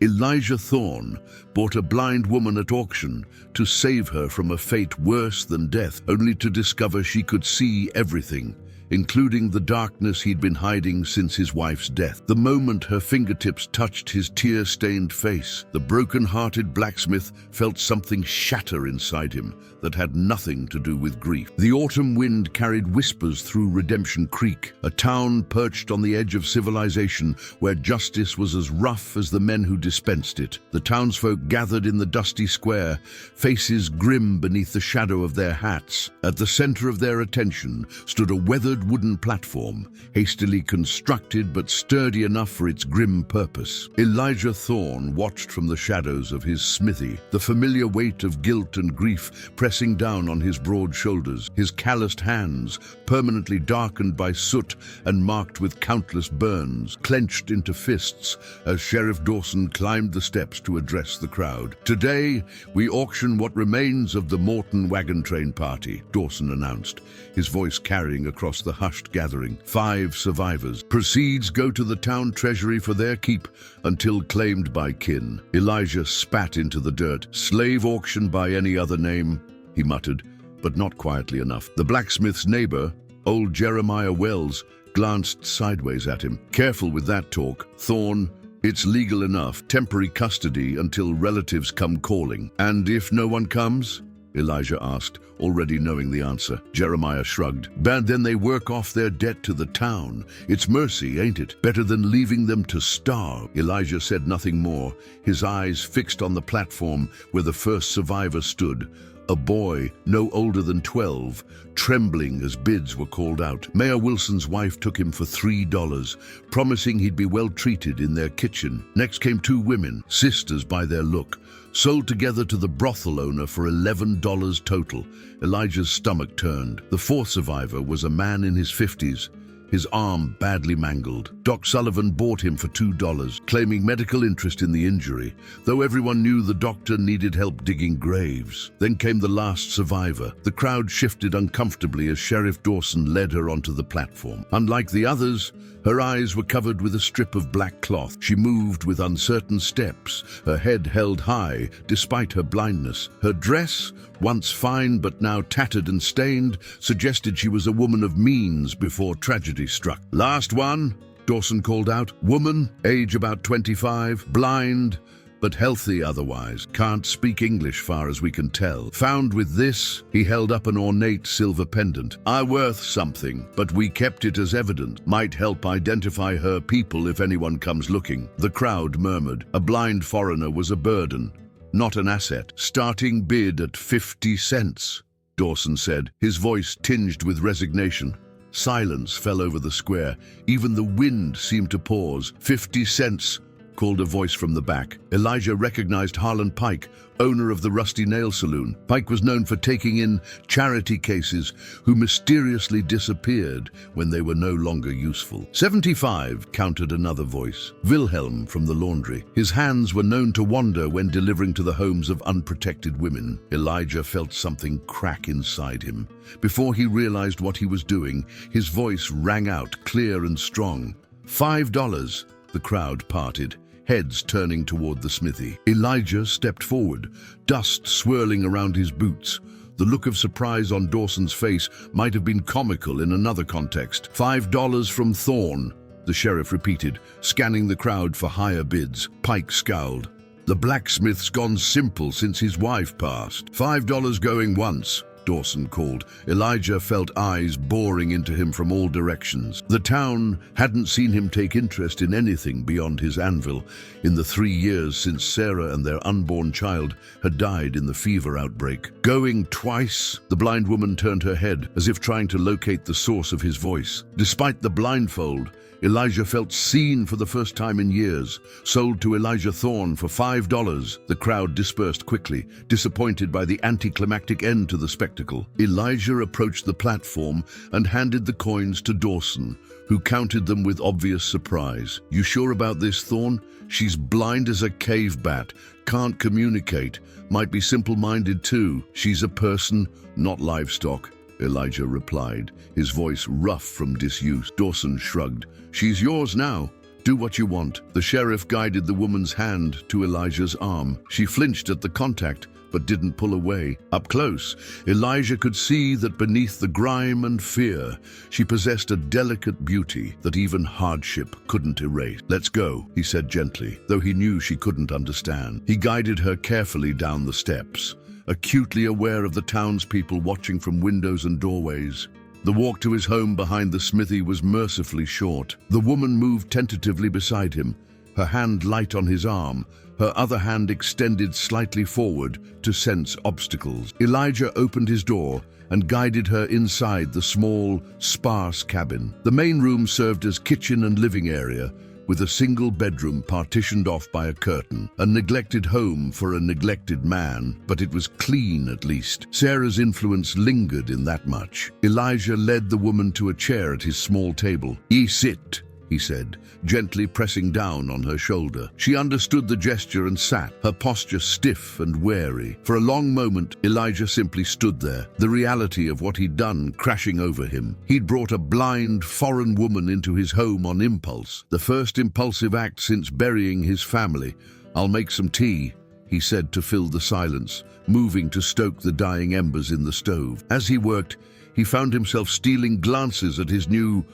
Elijah Thorne bought a blind woman at auction to save her from a fate worse than death, only to discover she could see everything, including the darkness he'd been hiding since his wife's death. The moment her fingertips touched his tear-stained face, the broken-hearted blacksmith felt something shatter inside him that had nothing to do with grief. The autumn wind carried whispers through Redemption Creek, a town perched on the edge of civilization where justice was as rough as the men who dispensed it. The townsfolk gathered in the dusty square, faces grim beneath the shadow of their hats. At the center of their attention stood a weathered wooden platform, hastily constructed but sturdy enough for its grim purpose. Elijah Thorne watched from the shadows of his smithy, the familiar weight of guilt and grief pressing down on his broad shoulders, his calloused hands, permanently darkened by soot and marked with countless burns, clenched into fists as Sheriff Dawson climbed the steps to address the crowd. "Today, we auction what remains of the Morton wagon train party," Dawson announced, his voice carrying across the hushed gathering. 5 survivors. Proceeds go to the town treasury for their keep until claimed by kin. Elijah spat into the dirt. "Slave auction by any other name," he muttered, but not quietly enough. The blacksmith's neighbor, old Jeremiah Wells, glanced sideways at him. "Careful with that talk, Thorne. It's legal enough. Temporary custody until relatives come calling." "And if no one comes?" Elijah asked, already knowing the answer. Jeremiah shrugged. "Bad, then they work off their debt to the town. It's mercy, ain't it? Better than leaving them to starve." Elijah said nothing more, his eyes fixed on the platform where the first survivor stood, a boy no older than 12, trembling as bids were called out. Mayor Wilson's wife took him for $3, promising he'd be well treated in their kitchen. Next came 2 women, sisters by their look, sold together to the brothel owner for $11 total. Elijah's stomach turned. The 4th survivor was a man in his 50s, his arm badly mangled. Doc Sullivan bought him for $2, claiming medical interest in the injury, though everyone knew the doctor needed help digging graves. Then came the last survivor. The crowd shifted uncomfortably as Sheriff Dawson led her onto the platform. Unlike the others, her eyes were covered with a strip of black cloth. She moved with uncertain steps, her head held high despite her blindness. Her dress, once fine but now tattered and stained, suggested she was a woman of means before tragedy struck. "Last one," Dawson called out. "Woman, age about 25, blind, but healthy otherwise. Can't speak English far as we can tell. Found with this," he held up an ornate silver pendant. "I worth something, but we kept it as evidence. Might help identify her people if anyone comes looking." The crowd murmured. A blind foreigner was a burden, not an asset. "Starting bid at 50 cents, Dawson said, his voice tinged with resignation. Silence fell over the square. Even the wind seemed to pause. 50 cents, called a voice from the back. Elijah recognized Harlan Pike, owner of the Rusty Nail Saloon. Pike was known for taking in charity cases who mysteriously disappeared when they were no longer useful. 75, countered another voice. Wilhelm from the laundry. His hands were known to wander when delivering to the homes of unprotected women. Elijah felt something crack inside him. Before he realized what he was doing, his voice rang out clear and strong. $5. The crowd parted, heads turning toward the smithy. Elijah stepped forward, dust swirling around his boots. The look of surprise on Dawson's face might have been comical in another context. $5 from Thorne, the sheriff repeated, scanning the crowd for higher bids. Pike scowled. "The blacksmith's gone simple since his wife passed." $5 going once, Dawson called. Elijah felt eyes boring into him from all directions. The town hadn't seen him take interest in anything beyond his anvil in the 3 years since Sarah and their unborn child had died in the fever outbreak. "Going twice?" The blind woman turned her head, as if trying to locate the source of his voice. Despite the blindfold, Elijah felt seen for the first time in years. Sold to Elijah Thorne for $5. The crowd dispersed quickly, disappointed by the anticlimactic end to the spectacle. Elijah approached the platform and handed the coins to Dawson, who counted them with obvious surprise. "You sure about this, Thorne? She's blind as a cave bat, can't communicate, might be simple-minded too. She's a person, not livestock," Elijah replied, his voice rough from disuse. Dawson shrugged. "She's yours now. Do what you want." The sheriff guided the woman's hand to Elijah's arm. She flinched at the contact, but didn't pull away. Up close, Elijah could see that beneath the grime and fear, she possessed a delicate beauty that even hardship couldn't erase. "Let's go," he said gently, though he knew she couldn't understand. He guided her carefully down the steps, acutely aware of the townspeople watching from windows and doorways. The walk to his home behind the smithy was mercifully short. The woman moved tentatively beside him, her hand light on his arm, her other hand extended slightly forward to sense obstacles. Elijah opened his door and guided her inside the small, sparse cabin. The main room served as kitchen and living area, with a single bedroom partitioned off by a curtain. A neglected home for a neglected man, but it was clean at least. Sarah's influence lingered in that much. Elijah led the woman to a chair at his small table. "Ye sit," he said, gently pressing down on her shoulder. She understood the gesture and sat, her posture stiff and wary. For a long moment, Elijah simply stood there, the reality of what he'd done crashing over him. He'd brought a blind, foreign woman into his home on impulse, the first impulsive act since burying his family. "I'll make some tea," he said to fill the silence, moving to stoke the dying embers in the stove. As he worked, he found himself stealing glances at his new,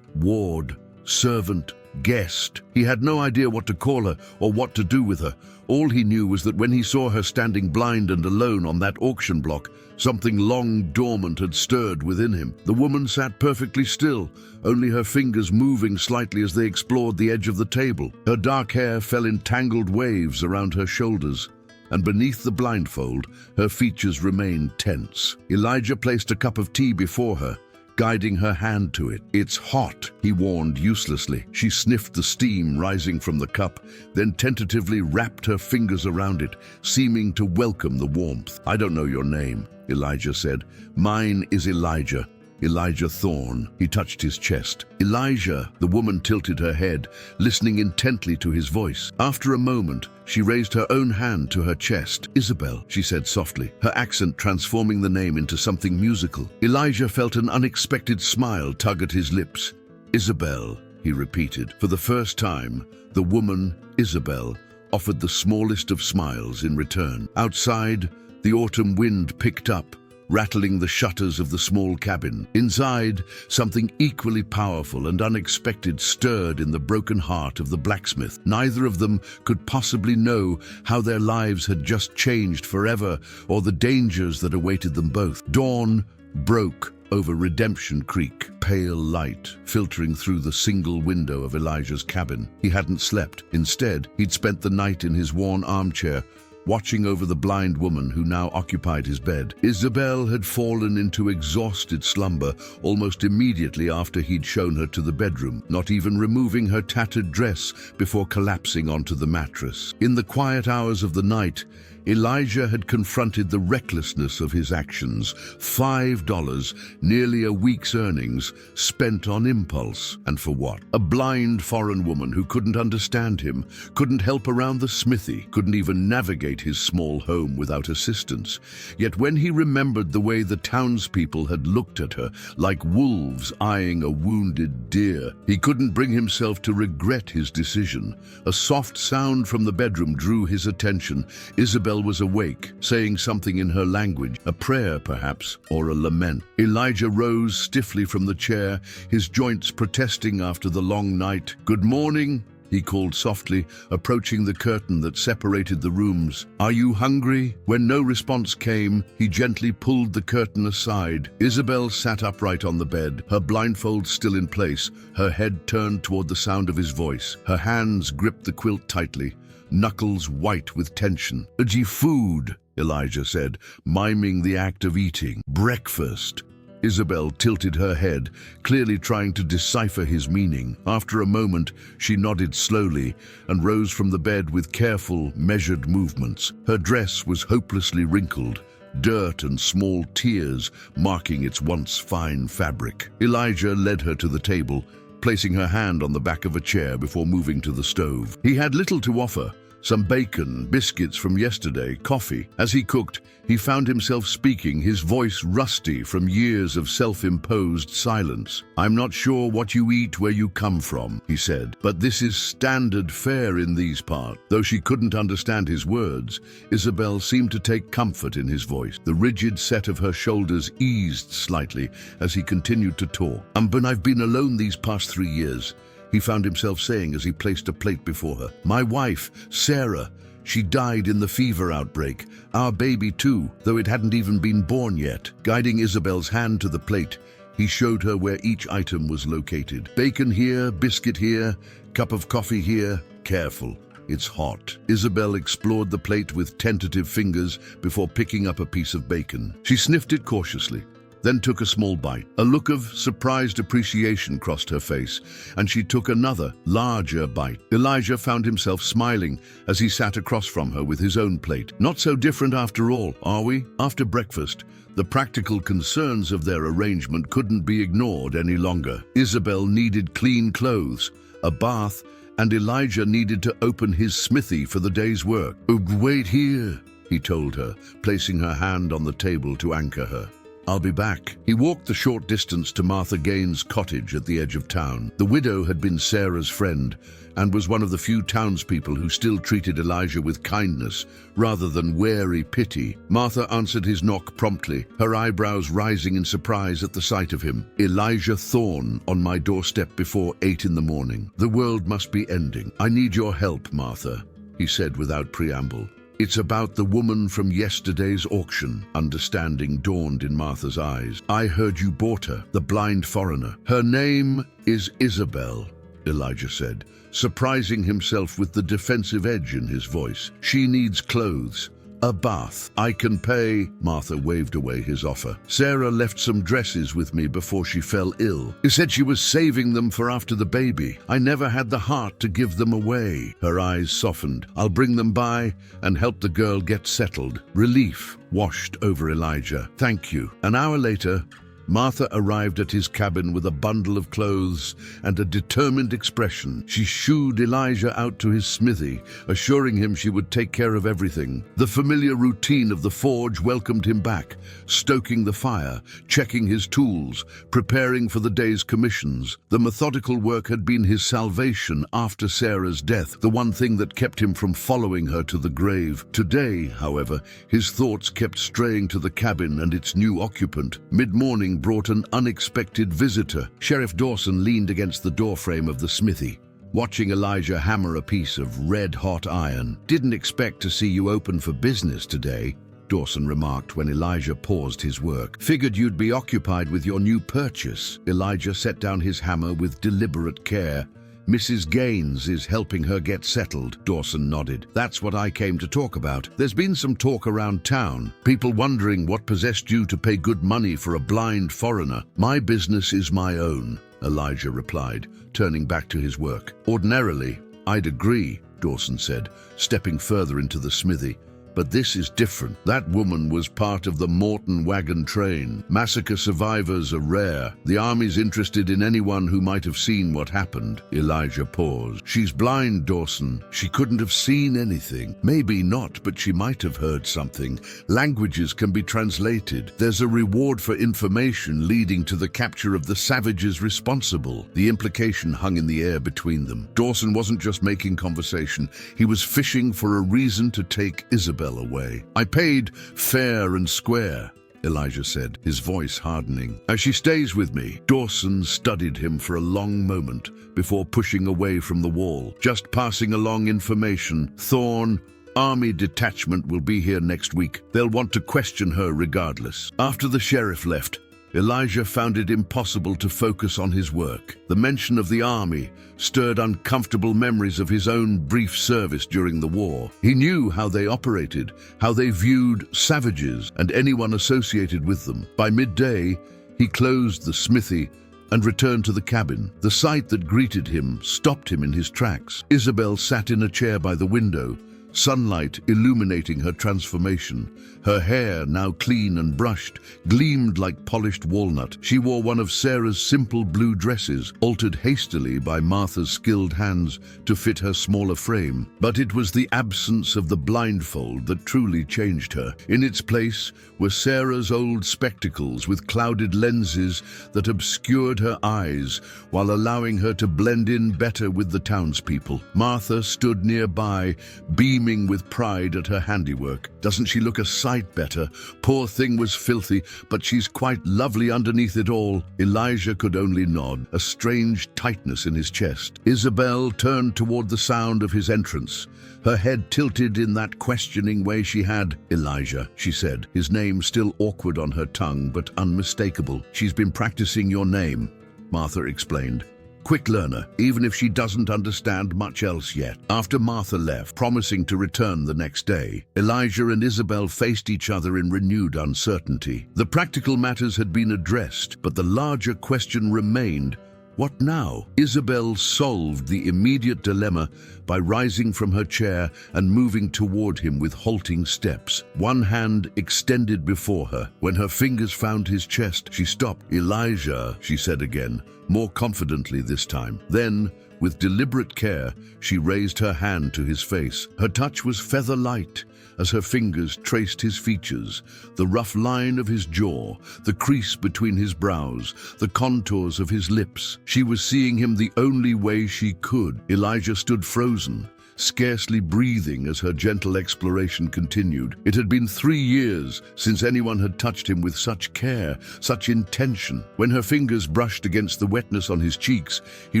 ward, servant, guest. He had no idea what to call her or what to do with her. All he knew was that when he saw her standing blind and alone on that auction block, something long dormant had stirred within him. The woman sat perfectly still, only her fingers moving slightly as they explored the edge of the table. Her dark hair fell in tangled waves around her shoulders, and beneath the blindfold, her features remained tense. Elijah placed a cup of tea before her, guiding her hand to it. "It's hot," he warned uselessly. She sniffed the steam rising from the cup, then tentatively wrapped her fingers around it, seeming to welcome the warmth. "I don't know your name," Elijah said. "Mine is Elijah. Elijah Thorne." He touched his chest. "Elijah," the woman tilted her head, listening intently to his voice. After a moment, she raised her own hand to her chest. "Isabel," she said softly, her accent transforming the name into something musical. Elijah felt an unexpected smile tug at his lips. "Isabel," he repeated. For the first time, the woman, Isabel, offered the smallest of smiles in return. Outside, the autumn wind picked up, rattling the shutters of the small cabin. Inside, something equally powerful and unexpected stirred in the broken heart of the blacksmith. Neither of them could possibly know how their lives had just changed forever or the dangers that awaited them both. Dawn broke over Redemption Creek, pale light filtering through the single window of Elijah's cabin. He hadn't slept. Instead, he'd spent the night in his worn armchair, watching over the blind woman who now occupied his bed. Isabel had fallen into exhausted slumber almost immediately after he'd shown her to the bedroom, not even removing her tattered dress before collapsing onto the mattress. In the quiet hours of the night, Elijah had confronted the recklessness of his actions. $5, nearly a week's earnings, spent on impulse. And for what? A blind foreign woman who couldn't understand him, couldn't help around the smithy, couldn't even navigate his small home without assistance. Yet when he remembered the way the townspeople had looked at her, like wolves eyeing a wounded deer, he couldn't bring himself to regret his decision. A soft sound from the bedroom drew his attention. Isabel was awake, saying something in her language, a prayer perhaps, or a lament. Elijah rose stiffly from the chair, his joints protesting after the long night. "Good morning," he called softly, approaching the curtain that separated the rooms. "Are you hungry?" When no response came, he gently pulled the curtain aside. Isabel sat upright on the bed, her blindfold still in place, her head turned toward the sound of his voice. Her hands gripped the quilt tightly, knuckles white with tension. "Food," Elijah said, miming the act of eating. "Breakfast." Isabel tilted her head, clearly trying to decipher his meaning. After a moment, she nodded slowly and rose from the bed with careful, measured movements. Her dress was hopelessly wrinkled, dirt and small tears marking its once fine fabric. Elijah led her to the table, placing her hand on the back of a chair before moving to the stove. He had little to offer, Some bacon, biscuits from yesterday, coffee. As he cooked, he found himself speaking, his voice rusty from years of self-imposed silence. "I'm not sure what you eat where you come from," he said, "but this is standard fare in these parts." Though she couldn't understand his words, Isabel seemed to take comfort in his voice. The rigid set of her shoulders eased slightly as he continued to talk. "But I've been alone these past 3 years," he found himself saying as he placed a plate before her. "My wife, Sarah, she died in the fever outbreak. Our baby too, though it hadn't even been born yet." Guiding Isabel's hand to the plate, he showed her where each item was located. "Bacon here, biscuit here, cup of coffee here. Careful, it's hot." Isabel explored the plate with tentative fingers before picking up a piece of bacon. She sniffed it cautiously, then took a small bite. A look of surprised appreciation crossed her face, and she took another, larger bite. Elijah found himself smiling as he sat across from her with his own plate. "Not so different after all, are we?" After breakfast, the practical concerns of their arrangement couldn't be ignored any longer. Isabel needed clean clothes, a bath, and Elijah needed to open his smithy for the day's work. "Wait here," he told her, placing her hand on the table to anchor her. "I'll be back." He walked the short distance to Martha Gaines' cottage at the edge of town. The widow had been Sarah's friend and was one of the few townspeople who still treated Elijah with kindness rather than wary pity. Martha answered his knock promptly, her eyebrows rising in surprise at the sight of him. "Elijah Thorne on my doorstep before 8 in the morning. The world must be ending. I need your help, Martha," he said without preamble. "It's about the woman from yesterday's auction." Understanding dawned in Martha's eyes. "I heard you bought her, the blind foreigner." "Her name is Isabel," Elijah said, surprising himself with the defensive edge in his voice. "She needs clothes, a bath. I can pay." Martha waved away his offer. "Sarah left some dresses with me before she fell ill. She said she was saving them for after the baby. I never had the heart to give them away." Her eyes softened. "I'll bring them by and help the girl get settled." Relief washed over Elijah. "Thank you." An hour later, Martha arrived at his cabin with a bundle of clothes and a determined expression. She shooed Elijah out to his smithy, assuring him she would take care of everything. The familiar routine of the forge welcomed him back, stoking the fire, checking his tools, preparing for the day's commissions. The methodical work had been his salvation after Sarah's death, the one thing that kept him from following her to the grave. Today, however, his thoughts kept straying to the cabin and its new occupant. Mid-morning brought an unexpected visitor. Sheriff Dawson leaned against the doorframe of the smithy, watching Elijah hammer a piece of red-hot iron. "Didn't expect to see you open for business today," Dawson remarked when Elijah paused his work. "Figured you'd be occupied with your new purchase." Elijah set down his hammer with deliberate care. "Mrs. Gaines is helping her get settled," Dawson nodded. "That's what I came to talk about. There's been some talk around town, people wondering what possessed you to pay good money for a blind foreigner." "My business is my own," Elijah replied, turning back to his work. "Ordinarily, I'd agree," Dawson said, stepping further into the smithy. "But this is different. That woman was part of the Morton wagon train. Massacre survivors are rare. The army's interested in anyone who might have seen what happened." Elijah paused. "She's blind, Dawson. She couldn't have seen anything." "Maybe not, but she might have heard something. Languages can be translated. There's a reward for information leading to the capture of the savages responsible." The implication hung in the air between them. Dawson wasn't just making conversation. He was fishing for a reason to take Isabel away. "I paid fair and square," Elijah said, his voice hardening. "As she stays with me." Dawson studied him for a long moment before pushing away from the wall. "Just passing along information. Thorne, Army detachment will be here next week. They'll want to question her regardless." After the sheriff left, Elijah found it impossible to focus on his work. The mention of the army stirred uncomfortable memories of his own brief service during the war. He knew how they operated, how they viewed savages and anyone associated with them. By midday, he closed the smithy and returned to the cabin. The sight that greeted him stopped him in his tracks. Isabel sat in a chair by the window, sunlight illuminating her transformation. Her hair, now clean and brushed, gleamed like polished walnut. She wore one of Sarah's simple blue dresses, altered hastily by Martha's skilled hands to fit her smaller frame. But it was the absence of the blindfold that truly changed her. In its place were Sarah's old spectacles with clouded lenses that obscured her eyes while allowing her to blend in better with the townspeople. Martha stood nearby, beaming with pride at her handiwork. "Doesn't she look a sight better? Poor thing was filthy, but she's quite lovely underneath it all." Elijah could only nod, a strange tightness in his chest. Isabel turned toward the sound of his entrance, her head tilted in that questioning way she had. "Elijah," she said, his name still awkward on her tongue but unmistakable. "She's been practicing your name," Martha explained. "Quick learner, even if she doesn't understand much else yet." After Martha left, promising to return the next day, Elijah and Isabel faced each other in renewed uncertainty. The practical matters had been addressed, but the larger question remained: what now? Isabel solved the immediate dilemma by rising from her chair and moving toward him with halting steps, one hand extended before her. When her fingers found his chest, she stopped. "Elijah," she said again, more confidently this time. Then, with deliberate care, she raised her hand to his face. Her touch was feather-light as her fingers traced his features, the rough line of his jaw, the crease between his brows, the contours of his lips. She was seeing him the only way she could. Elijah stood frozen, scarcely breathing as her gentle exploration continued. It had been 3 years since anyone had touched him with such care, such intention. When her fingers brushed against the wetness on his cheeks, he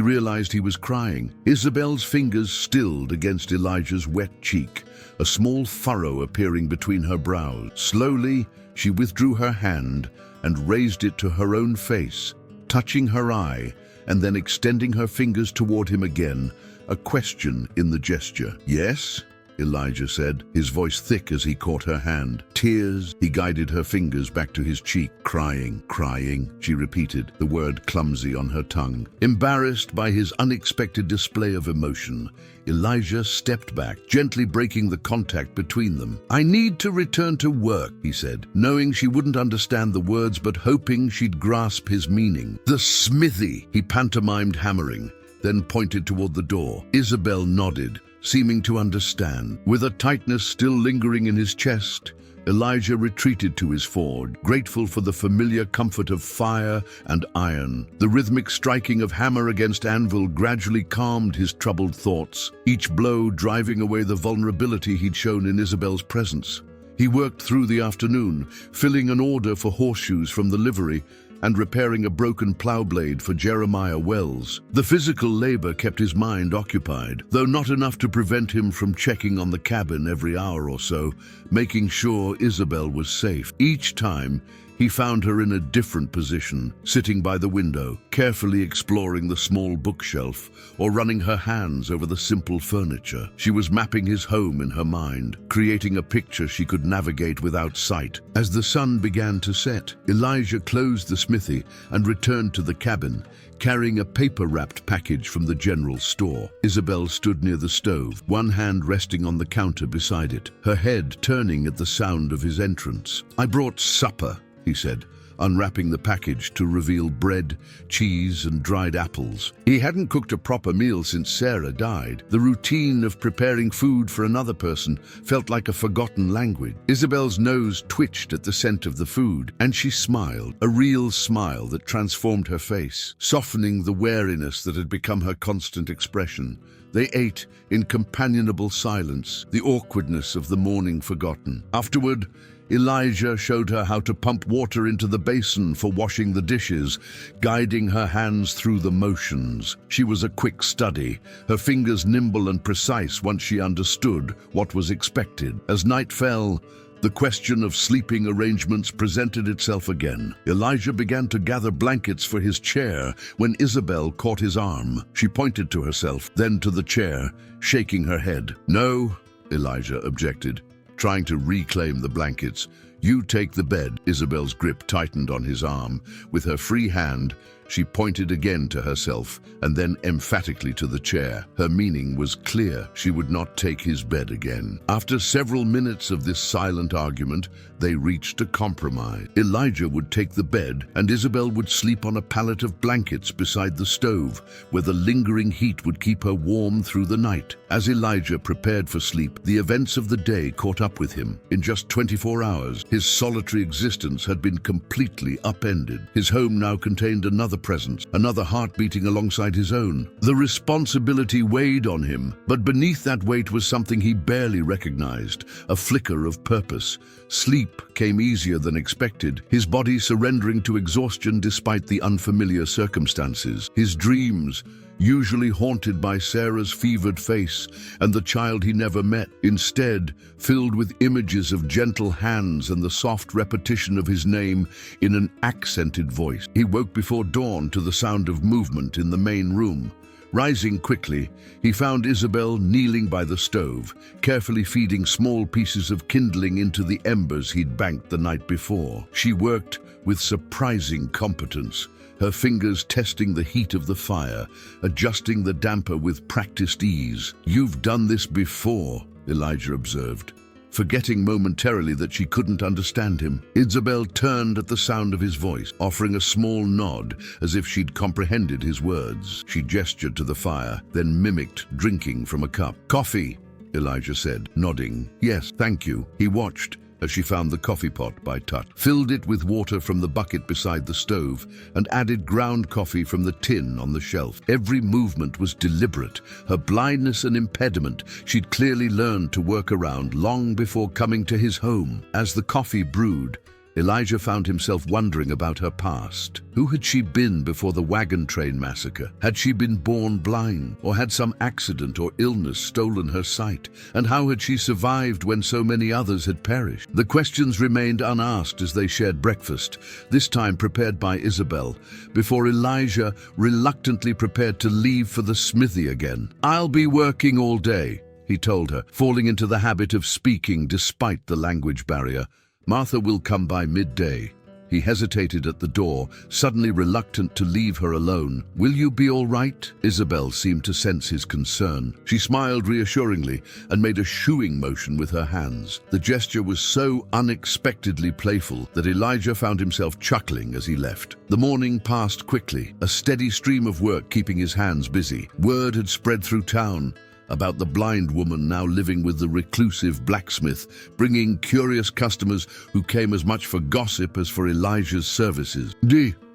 realized he was crying. Isabel's fingers stilled against Elijah's wet cheek, a small furrow appearing between her brows. Slowly, she withdrew her hand and raised it to her own face, touching her eye, and then extending her fingers toward him again, a question in the gesture. "Yes?" Elijah said, his voice thick as he caught her hand. "Tears." He guided her fingers back to his cheek. "Crying, crying," she repeated, the word clumsy on her tongue. Embarrassed by his unexpected display of emotion, Elijah stepped back, gently breaking the contact between them. "I need to return to work," he said, knowing she wouldn't understand the words but hoping she'd grasp his meaning. "The smithy," he pantomimed, hammering, then pointed toward the door. Isabel nodded, seeming to understand. With a tightness still lingering in his chest, Elijah retreated to his forge, grateful for the familiar comfort of fire and iron. The rhythmic striking of hammer against anvil gradually calmed his troubled thoughts, each blow driving away the vulnerability he'd shown in Isabel's presence. He worked through the afternoon, filling an order for horseshoes from the livery and repairing a broken plow blade for Jeremiah Wells. The physical labor kept his mind occupied, though not enough to prevent him from checking on the cabin every hour or so, making sure Isabel was safe. Each time, he found her in a different position, sitting by the window, carefully exploring the small bookshelf or running her hands over the simple furniture. She was mapping his home in her mind, creating a picture she could navigate without sight. As the sun began to set, Elijah closed the smithy and returned to the cabin, carrying a paper-wrapped package from the general store. Isabel stood near the stove, one hand resting on the counter beside it, her head turning at the sound of his entrance. "I brought supper," he said, unwrapping the package to reveal bread, cheese, and dried apples. He hadn't cooked a proper meal since Sarah died. The routine of preparing food for another person felt like a forgotten language. Isabel's nose twitched at the scent of the food, and she smiled, a real smile that transformed her face, softening the wariness that had become her constant expression. They ate in companionable silence, the awkwardness of the morning forgotten. Afterward, Elijah showed her how to pump water into the basin for washing the dishes, guiding her hands through the motions. She was a quick study, her fingers nimble and precise once she understood what was expected. As night fell, the question of sleeping arrangements presented itself again. Elijah began to gather blankets for his chair when Isabel caught his arm. She pointed to herself, then to the chair, shaking her head. "No," Elijah objected, trying to reclaim the blankets. "You take the bed." Isabel's grip tightened on his arm. With her free hand, She pointed again to herself, and then emphatically to the chair. Her meaning was clear. She would not take his bed again. After several minutes of this silent argument, they reached a compromise. Elijah would take the bed, and Isabel would sleep on a pallet of blankets beside the stove, where the lingering heat would keep her warm through the night. As Elijah prepared for sleep, the events of the day caught up with him. In just 24 hours, his solitary existence had been completely upended. His home now contained another presence, another heart beating alongside his own. The responsibility weighed on him, but beneath that weight was something he barely recognized, a flicker of purpose. Sleep came easier than expected, his body surrendering to exhaustion despite the unfamiliar circumstances. His dreams, usually haunted by Sarah's fevered face and the child he never met, instead filled with images of gentle hands and the soft repetition of his name in an accented voice. He woke before dawn to the sound of movement in the main room. Rising quickly, he found Isabel kneeling by the stove, carefully feeding small pieces of kindling into the embers he'd banked the night before. She worked with surprising competence, her fingers testing the heat of the fire, adjusting the damper with practiced ease. "You've done this before," Elijah observed, forgetting momentarily that she couldn't understand him. Isabel turned at the sound of his voice, offering a small nod as if she'd comprehended his words. She gestured to the fire, then mimicked drinking from a cup. "Coffee," Elijah said, nodding. "Yes, thank you." He watched as she found the coffee pot by Tut, filled it with water from the bucket beside the stove, and added ground coffee from the tin on the shelf. Every movement was deliberate, her blindness an impediment she'd clearly learned to work around long before coming to his home. As the coffee brewed, Elijah found himself wondering about her past. Who had she been before the wagon train massacre? Had she been born blind, or had some accident or illness stolen her sight? And how had she survived when so many others had perished? The questions remained unasked as they shared breakfast, this time prepared by Isabel, before Elijah reluctantly prepared to leave for the smithy again. "I'll be working all day," he told her, falling into the habit of speaking despite the language barrier. "Martha will come by midday." He hesitated at the door, suddenly reluctant to leave her alone. "Will you be all right?" Isabel seemed to sense his concern. She smiled reassuringly and made a shooing motion with her hands. The gesture was so unexpectedly playful that Elijah found himself chuckling as he left. The morning passed quickly, a steady stream of work keeping his hands busy. Word had spread through town about the blind woman now living with the reclusive blacksmith, bringing curious customers who came as much for gossip as for Elijah's services.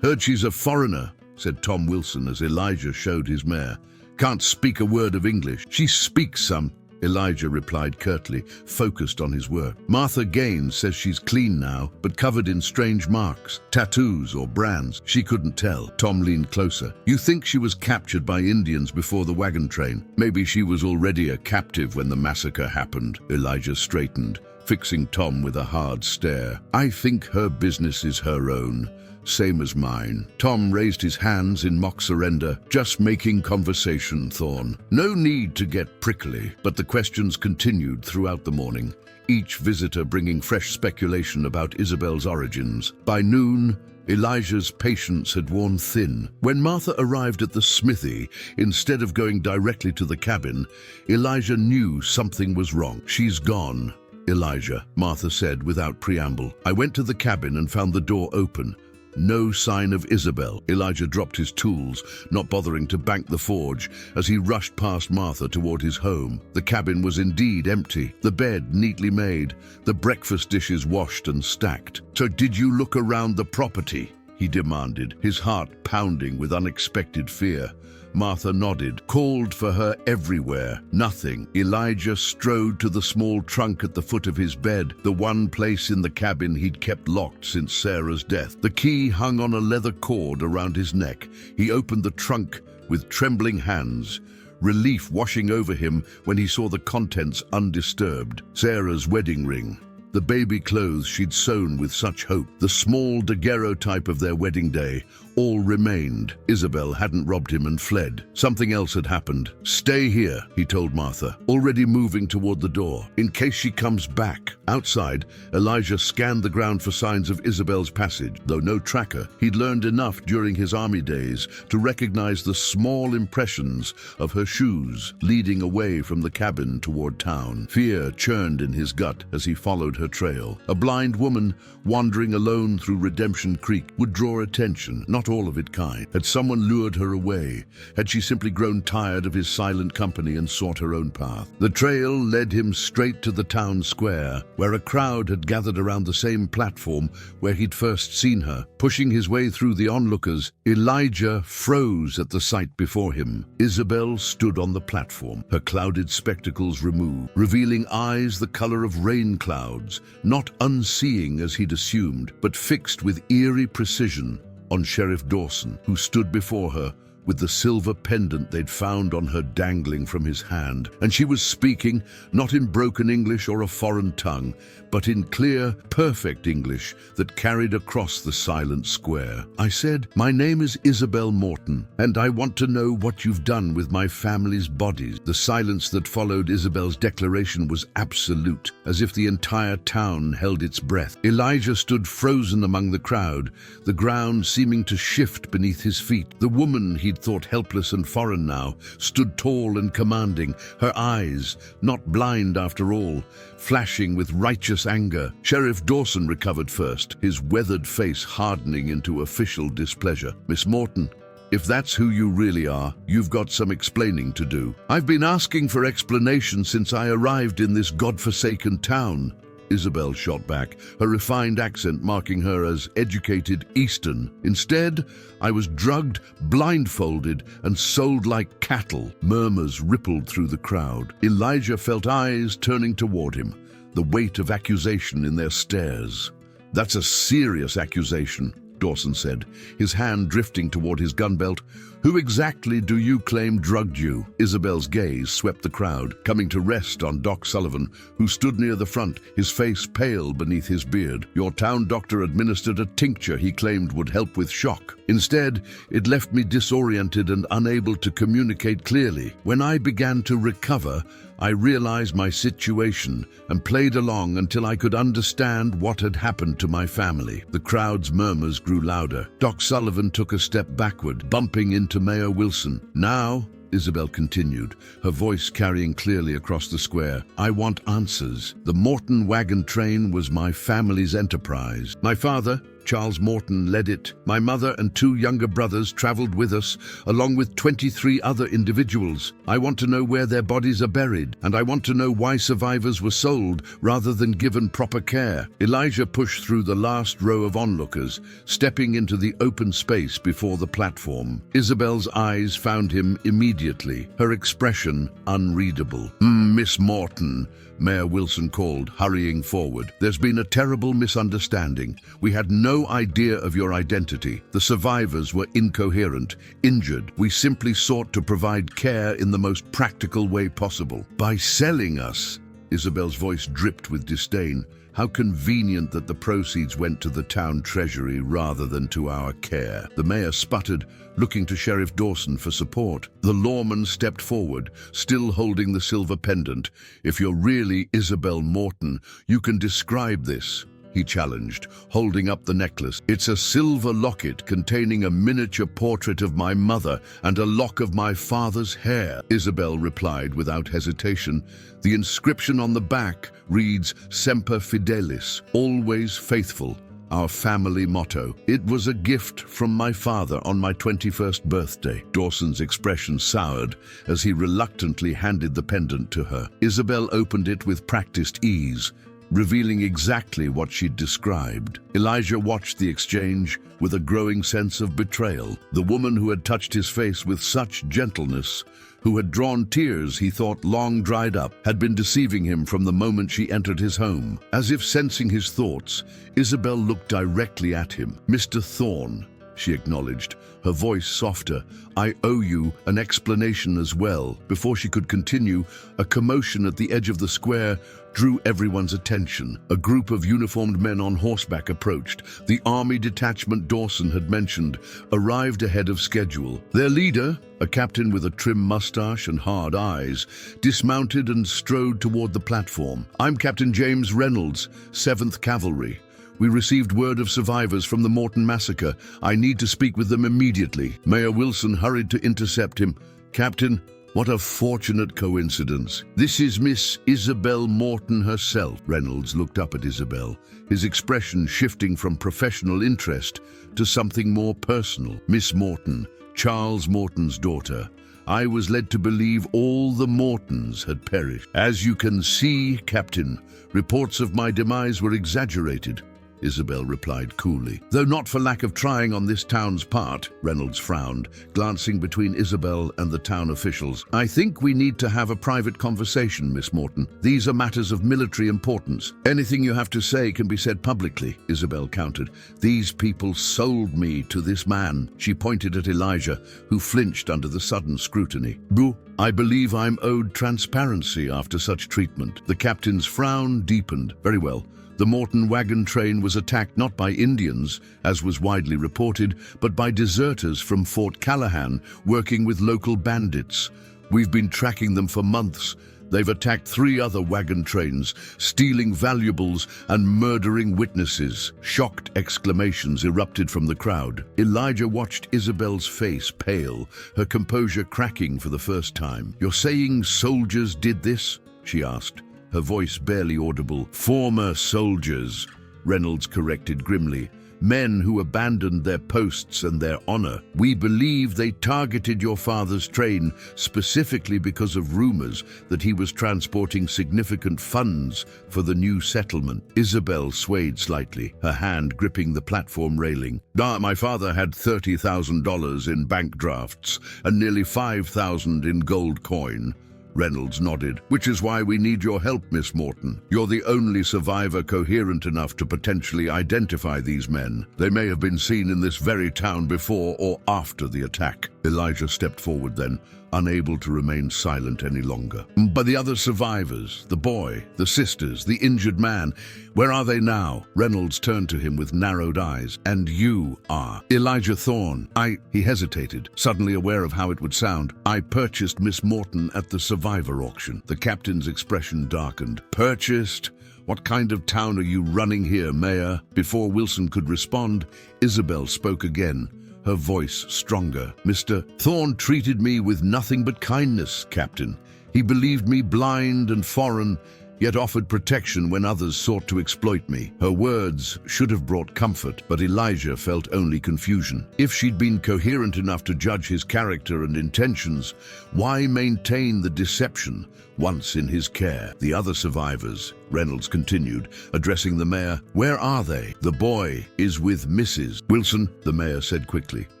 "Heard she's a foreigner," said Tom Wilson as Elijah showed his mare. "Can't speak a word of English." "She speaks some," Elijah replied curtly, focused on his work. "Martha Gaines says she's clean now, but covered in strange marks, tattoos or brands. She couldn't tell." Tom leaned closer. "You think she was captured by Indians before the wagon train? Maybe she was already a captive when the massacre happened." Elijah straightened, fixing Tom with a hard stare. "I think her business is her own. Same as mine." Tom raised his hands in mock surrender. "Just making conversation, Thorne. No need to get prickly." But the questions continued throughout the morning, each visitor bringing fresh speculation about Isabel's origins. By noon, Elijah's patience had worn thin. When Martha arrived at the smithy, instead of going directly to the cabin, Elijah knew something was wrong. "She's gone, Elijah," Martha said without preamble. "I went to the cabin and found the door open. No sign of Isabel." Elijah dropped his tools, not bothering to bank the forge, as he rushed past Martha toward his home. The cabin was indeed empty, the bed neatly made, the breakfast dishes washed and stacked. "So did you look around the property?" he demanded, his heart pounding with unexpected fear. Martha nodded, called for her everywhere. Nothing. Elijah strode to the small trunk at the foot of his bed, the one place in the cabin he'd kept locked since Sarah's death. The key hung on a leather cord around his neck. He opened the trunk with trembling hands, relief washing over him when he saw the contents undisturbed. Sarah's wedding ring, the baby clothes she'd sewn with such hope, the small daguerreotype of their wedding day, all remained. Isabel hadn't robbed him and fled. Something else had happened. "Stay here," he told Martha, already moving toward the door, "in case she comes back." Outside, Elijah scanned the ground for signs of Isabel's passage. Though no tracker, he'd learned enough during his army days to recognize the small impressions of her shoes leading away from the cabin toward town. Fear churned in his gut as he followed her trail. A blind woman wandering alone through Redemption Creek would draw attention, not all of it kind. Had someone lured her away? Had she simply grown tired of his silent company and sought her own path? The trail led him straight to the town square, where a crowd had gathered around the same platform where he'd first seen her. Pushing his way through the onlookers, Elijah froze at the sight before him. Isabel stood on the platform, her clouded spectacles removed, revealing eyes the color of rain clouds, not unseeing as he'd assumed, but fixed with eerie precision on Sheriff Dawson, who stood before her with the silver pendant they'd found on her dangling from his hand. And she was speaking, not in broken English or a foreign tongue, but in clear, perfect English that carried across the silent square. "I said, 'My name is Isabel Morton, and I want to know what you've done with my family's bodies.'" The silence that followed Isabel's declaration was absolute, as if the entire town held its breath. Elijah stood frozen among the crowd, the ground seeming to shift beneath his feet. The woman he'd thought helpless and foreign now stood tall and commanding, her eyes, not blind after all, flashing with righteous anger. Sheriff Dawson recovered first, his weathered face hardening into official displeasure. "Miss Morton, if that's who you really are, you've got some explaining to do. I've been asking for explanation since I arrived in this godforsaken town." Isabel shot back, her refined accent marking her as educated Eastern. "Instead, I was drugged, blindfolded, and sold like cattle." Murmurs rippled through the crowd. Elijah felt eyes turning toward him, the weight of accusation in their stares. "That's a serious accusation," Dawson said, his hand drifting toward his gun belt. "Who exactly do you claim drugged you?" Isabel's gaze swept the crowd, coming to rest on Doc Sullivan, who stood near the front, his face pale beneath his beard. "Your town doctor administered a tincture he claimed would help with shock. Instead, it left me disoriented and unable to communicate clearly. When I began to recover, I realized my situation and played along until I could understand what had happened to my family." The crowd's murmurs grew louder. Doc Sullivan took a step backward, bumping into Mayor Wilson. "Now," Isabel continued, her voice carrying clearly across the square, "I want answers. The Morton wagon train was my family's enterprise. My father, Charles Morton, led it. My mother and 2 younger brothers traveled with us, along with 23 other individuals. I want to know where their bodies are buried, and I want to know why survivors were sold rather than given proper care." Elijah pushed through the last row of onlookers, stepping into the open space before the platform. Isabel's eyes found him immediately, her expression unreadable. "Miss Morton," Mayor Wilson called, hurrying forward. "There's been a terrible misunderstanding. We had no idea of your identity. The survivors were incoherent, injured. We simply sought to provide care in the most practical way possible. By selling us," Isabel's voice dripped with disdain, "how convenient that the proceeds went to the town treasury rather than to our care." The mayor sputtered, looking to Sheriff Dawson for support. The lawman stepped forward, still holding the silver pendant. "If you're really Isabel Morton, you can describe this," he challenged, holding up the necklace. "It's a silver locket containing a miniature portrait of my mother and a lock of my father's hair," Isabel replied without hesitation. "The inscription on the back reads, 'Semper Fidelis,' always faithful, our family motto. It was a gift from my father on my 21st birthday." Dawson's expression soured as he reluctantly handed the pendant to her. Isabel opened it with practiced ease, revealing exactly what she'd described. Elijah watched the exchange with a growing sense of betrayal. The woman who had touched his face with such gentleness, who had drawn tears he thought long dried up, had been deceiving him from the moment she entered his home. As if sensing his thoughts, Isabel looked directly at him. "Mr. Thorne, she acknowledged, her voice softer. "I owe you an explanation as well." Before she could continue, a commotion at the edge of the square drew everyone's attention. A group of uniformed men on horseback approached. The army detachment Dawson had mentioned arrived ahead of schedule. Their leader, a captain with a trim mustache and hard eyes, dismounted and strode toward the platform. "I'm Captain James Reynolds, 7th Cavalry. We received word of survivors from the Morton massacre. I need to speak with them immediately." Mayor Wilson hurried to intercept him. "Captain, what a fortunate coincidence. This is Miss Isabel Morton herself." Reynolds looked up at Isabel, his expression shifting from professional interest to something more personal. "Miss Morton, Charles Morton's daughter. I was led to believe all the Mortons had perished. As you can see, Captain, reports of my demise were exaggerated," Isabel replied coolly. "Though not for lack of trying on this town's part," Reynolds frowned, glancing between Isabel and the town officials. "I think we need to have a private conversation, Miss Morton. These are matters of military importance. Anything you have to say can be said publicly," Isabel countered. "These people sold me to this man." She pointed at Elijah, who flinched under the sudden scrutiny. "Boo, I believe I'm owed transparency after such treatment." The captain's frown deepened. "Very well. The Morton wagon train was attacked not by Indians, as was widely reported, but by deserters from Fort Callahan working with local bandits. We've been tracking them for months. They've attacked 3 other wagon trains, stealing valuables and murdering witnesses." Shocked exclamations erupted from the crowd. Elijah watched Isabel's face pale, her composure cracking for the first time. "You're saying soldiers did this?" she asked, her voice barely audible. "Former soldiers," Reynolds corrected grimly. "Men who abandoned their posts and their honor. We believe they targeted your father's train specifically because of rumors that he was transporting significant funds for the new settlement." Isabel swayed slightly, her hand gripping the platform railing. "My father had $30,000 in bank drafts and nearly $5,000 in gold coin." Reynolds nodded. "Which is why we need your help, Miss Morton. You're the only survivor coherent enough to potentially identify these men. They may have been seen in this very town before or after the attack." Elijah stepped forward then, unable to remain silent any longer. "But the other survivors, the boy, the sisters, the injured man, where are they now?" Reynolds turned to him with narrowed eyes. "And you are?" "Elijah Thorne. He hesitated, suddenly aware of how it would sound. "I purchased Miss Morton at the survivor auction." The captain's expression darkened. "Purchased? What kind of town are you running here, Mayor?" Before Wilson could respond, Isabel spoke again, her voice stronger. "Mr. Thorne treated me with nothing but kindness, Captain. He believed me blind and foreign, yet offered protection when others sought to exploit me." Her words should have brought comfort, but Elijah felt only confusion. If she'd been coherent enough to judge his character and intentions, why maintain the deception once in his care? "The other survivors," Reynolds continued, addressing the mayor, "where are they?" "The boy is with Mrs. Wilson," the mayor said quickly.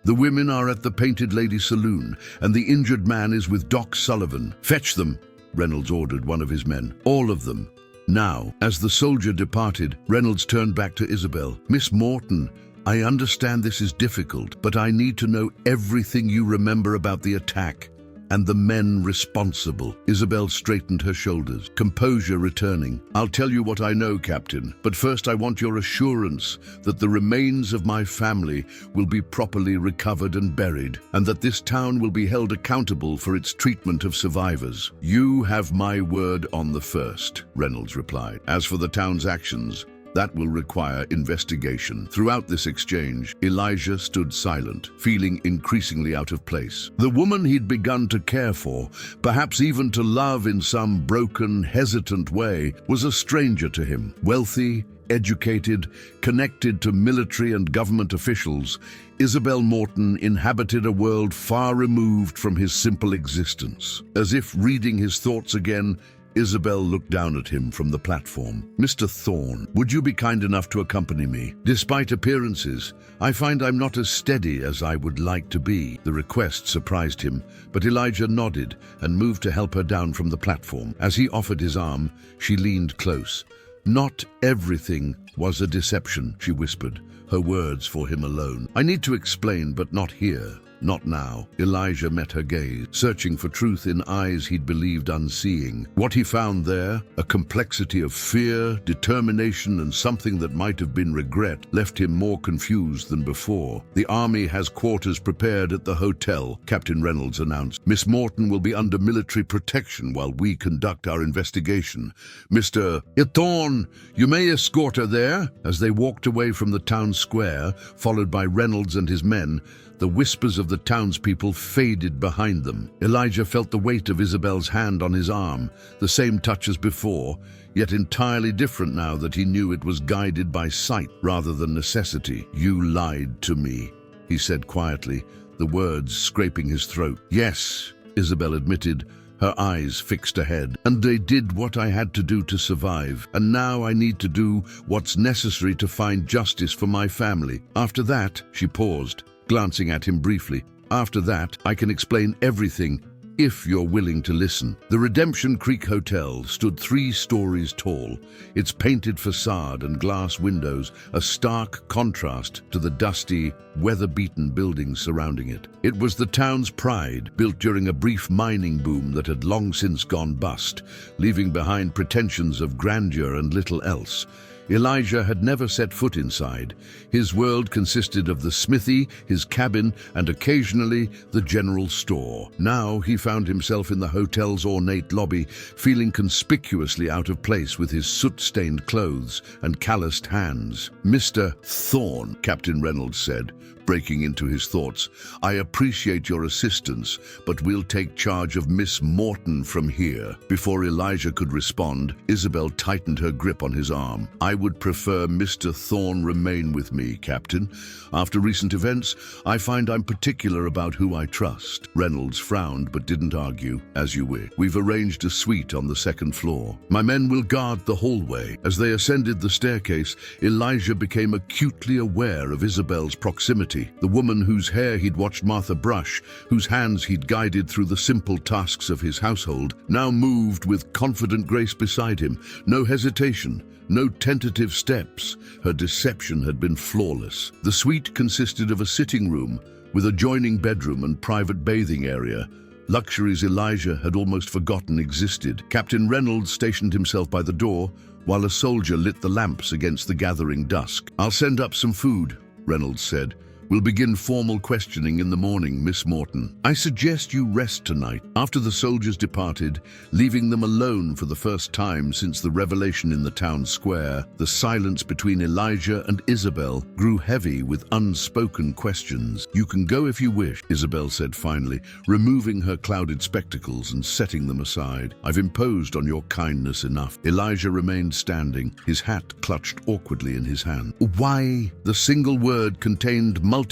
"The women are at the Painted Lady Saloon, and the injured man is with Doc Sullivan." "Fetch them," Reynolds ordered one of his men. "All of them. Now." As the soldier departed, Reynolds turned back to Isabel. "Miss Morton, I understand this is difficult, but I need to know everything you remember about the attack and the men responsible." Isabel straightened her shoulders, composure returning. "I'll tell you what I know, Captain, but first I want your assurance that the remains of my family will be properly recovered and buried, and that this town will be held accountable for its treatment of survivors." "You have my word on the first," Reynolds replied. "As for the town's actions, that will require investigation." Throughout this exchange, Elijah stood silent, feeling increasingly out of place. The woman he'd begun to care for, perhaps even to love in some broken, hesitant way, was a stranger to him. Wealthy, educated, connected to military and government officials, Isabel Morton inhabited a world far removed from his simple existence. As if reading his thoughts again, Isabel looked down at him from the platform. "Mr. Thorne, would you be kind enough to accompany me? Despite appearances, I find I'm not as steady as I would like to be." The request surprised him, but Elijah nodded and moved to help her down from the platform. As he offered his arm, she leaned close, Not everything was a deception, she whispered, her words for him alone. I need to explain, but not here. Not now. Elijah met her gaze, searching for truth in eyes he'd believed unseeing. What he found there, a complexity of fear, determination, and something that might have been regret, left him more confused than before. The army has quarters prepared at the hotel, Captain Reynolds announced. Miss Morton will be under military protection while we conduct our investigation. Mr. Thorne, you may escort her there. As they walked away from the town square, followed by Reynolds and his men, the whispers of the townspeople faded behind them. Elijah felt the weight of Isabel's hand on his arm, the same touch as before, yet entirely different now that he knew it was guided by sight rather than necessity. "You lied to me," he said quietly, the words scraping his throat. "Yes," Isabel admitted, her eyes fixed ahead. "And they did what I had to do to survive. And now I need to do what's necessary to find justice for my family. After that," she paused, glancing at him briefly, "after that, I can explain everything, if you're willing to listen." The Redemption Creek Hotel stood 3 stories tall, its painted facade and glass windows a stark contrast to the dusty, weather-beaten buildings surrounding it. It was the town's pride, built during a brief mining boom that had long since gone bust, leaving behind pretensions of grandeur and little else. Elijah had never set foot inside. His world consisted of the smithy, his cabin, and occasionally the general store. Now he found himself in the hotel's ornate lobby, feeling conspicuously out of place with his soot-stained clothes and calloused hands. "Mr. Thorne," Captain Reynolds said, breaking into his thoughts, "I appreciate your assistance, but we'll take charge of Miss Morton from here." Before Elijah could respond, Isabel tightened her grip on his arm. "I would prefer Mr. Thorne remain with me, Captain. After recent events, I find I'm particular about who I trust." Reynolds frowned but didn't argue. "As you wish. We've arranged a suite on the 2nd floor. My men will guard the hallway." As they ascended the staircase, Elijah became acutely aware of Isabel's proximity. The woman whose hair he'd watched Martha brush, whose hands he'd guided through the simple tasks of his household, now moved with confident grace beside him. No hesitation, no tentative steps. Her deception had been flawless. The suite consisted of a sitting room with adjoining bedroom and private bathing area, luxuries Elijah had almost forgotten existed. Captain Reynolds stationed himself by the door, while a soldier lit the lamps against the gathering dusk. "I'll send up some food," Reynolds said. "We'll begin formal questioning in the morning, Miss Morton. I suggest you rest tonight." After the soldiers departed, leaving them alone for the first time since the revelation in the town square, the silence between Elijah and Isabel grew heavy with unspoken questions. "You can go if you wish," Isabel said finally, removing her clouded spectacles and setting them aside. "I've imposed on your kindness enough." Elijah remained standing, his hat clutched awkwardly in his hand. "Why?" The single word contained multitude.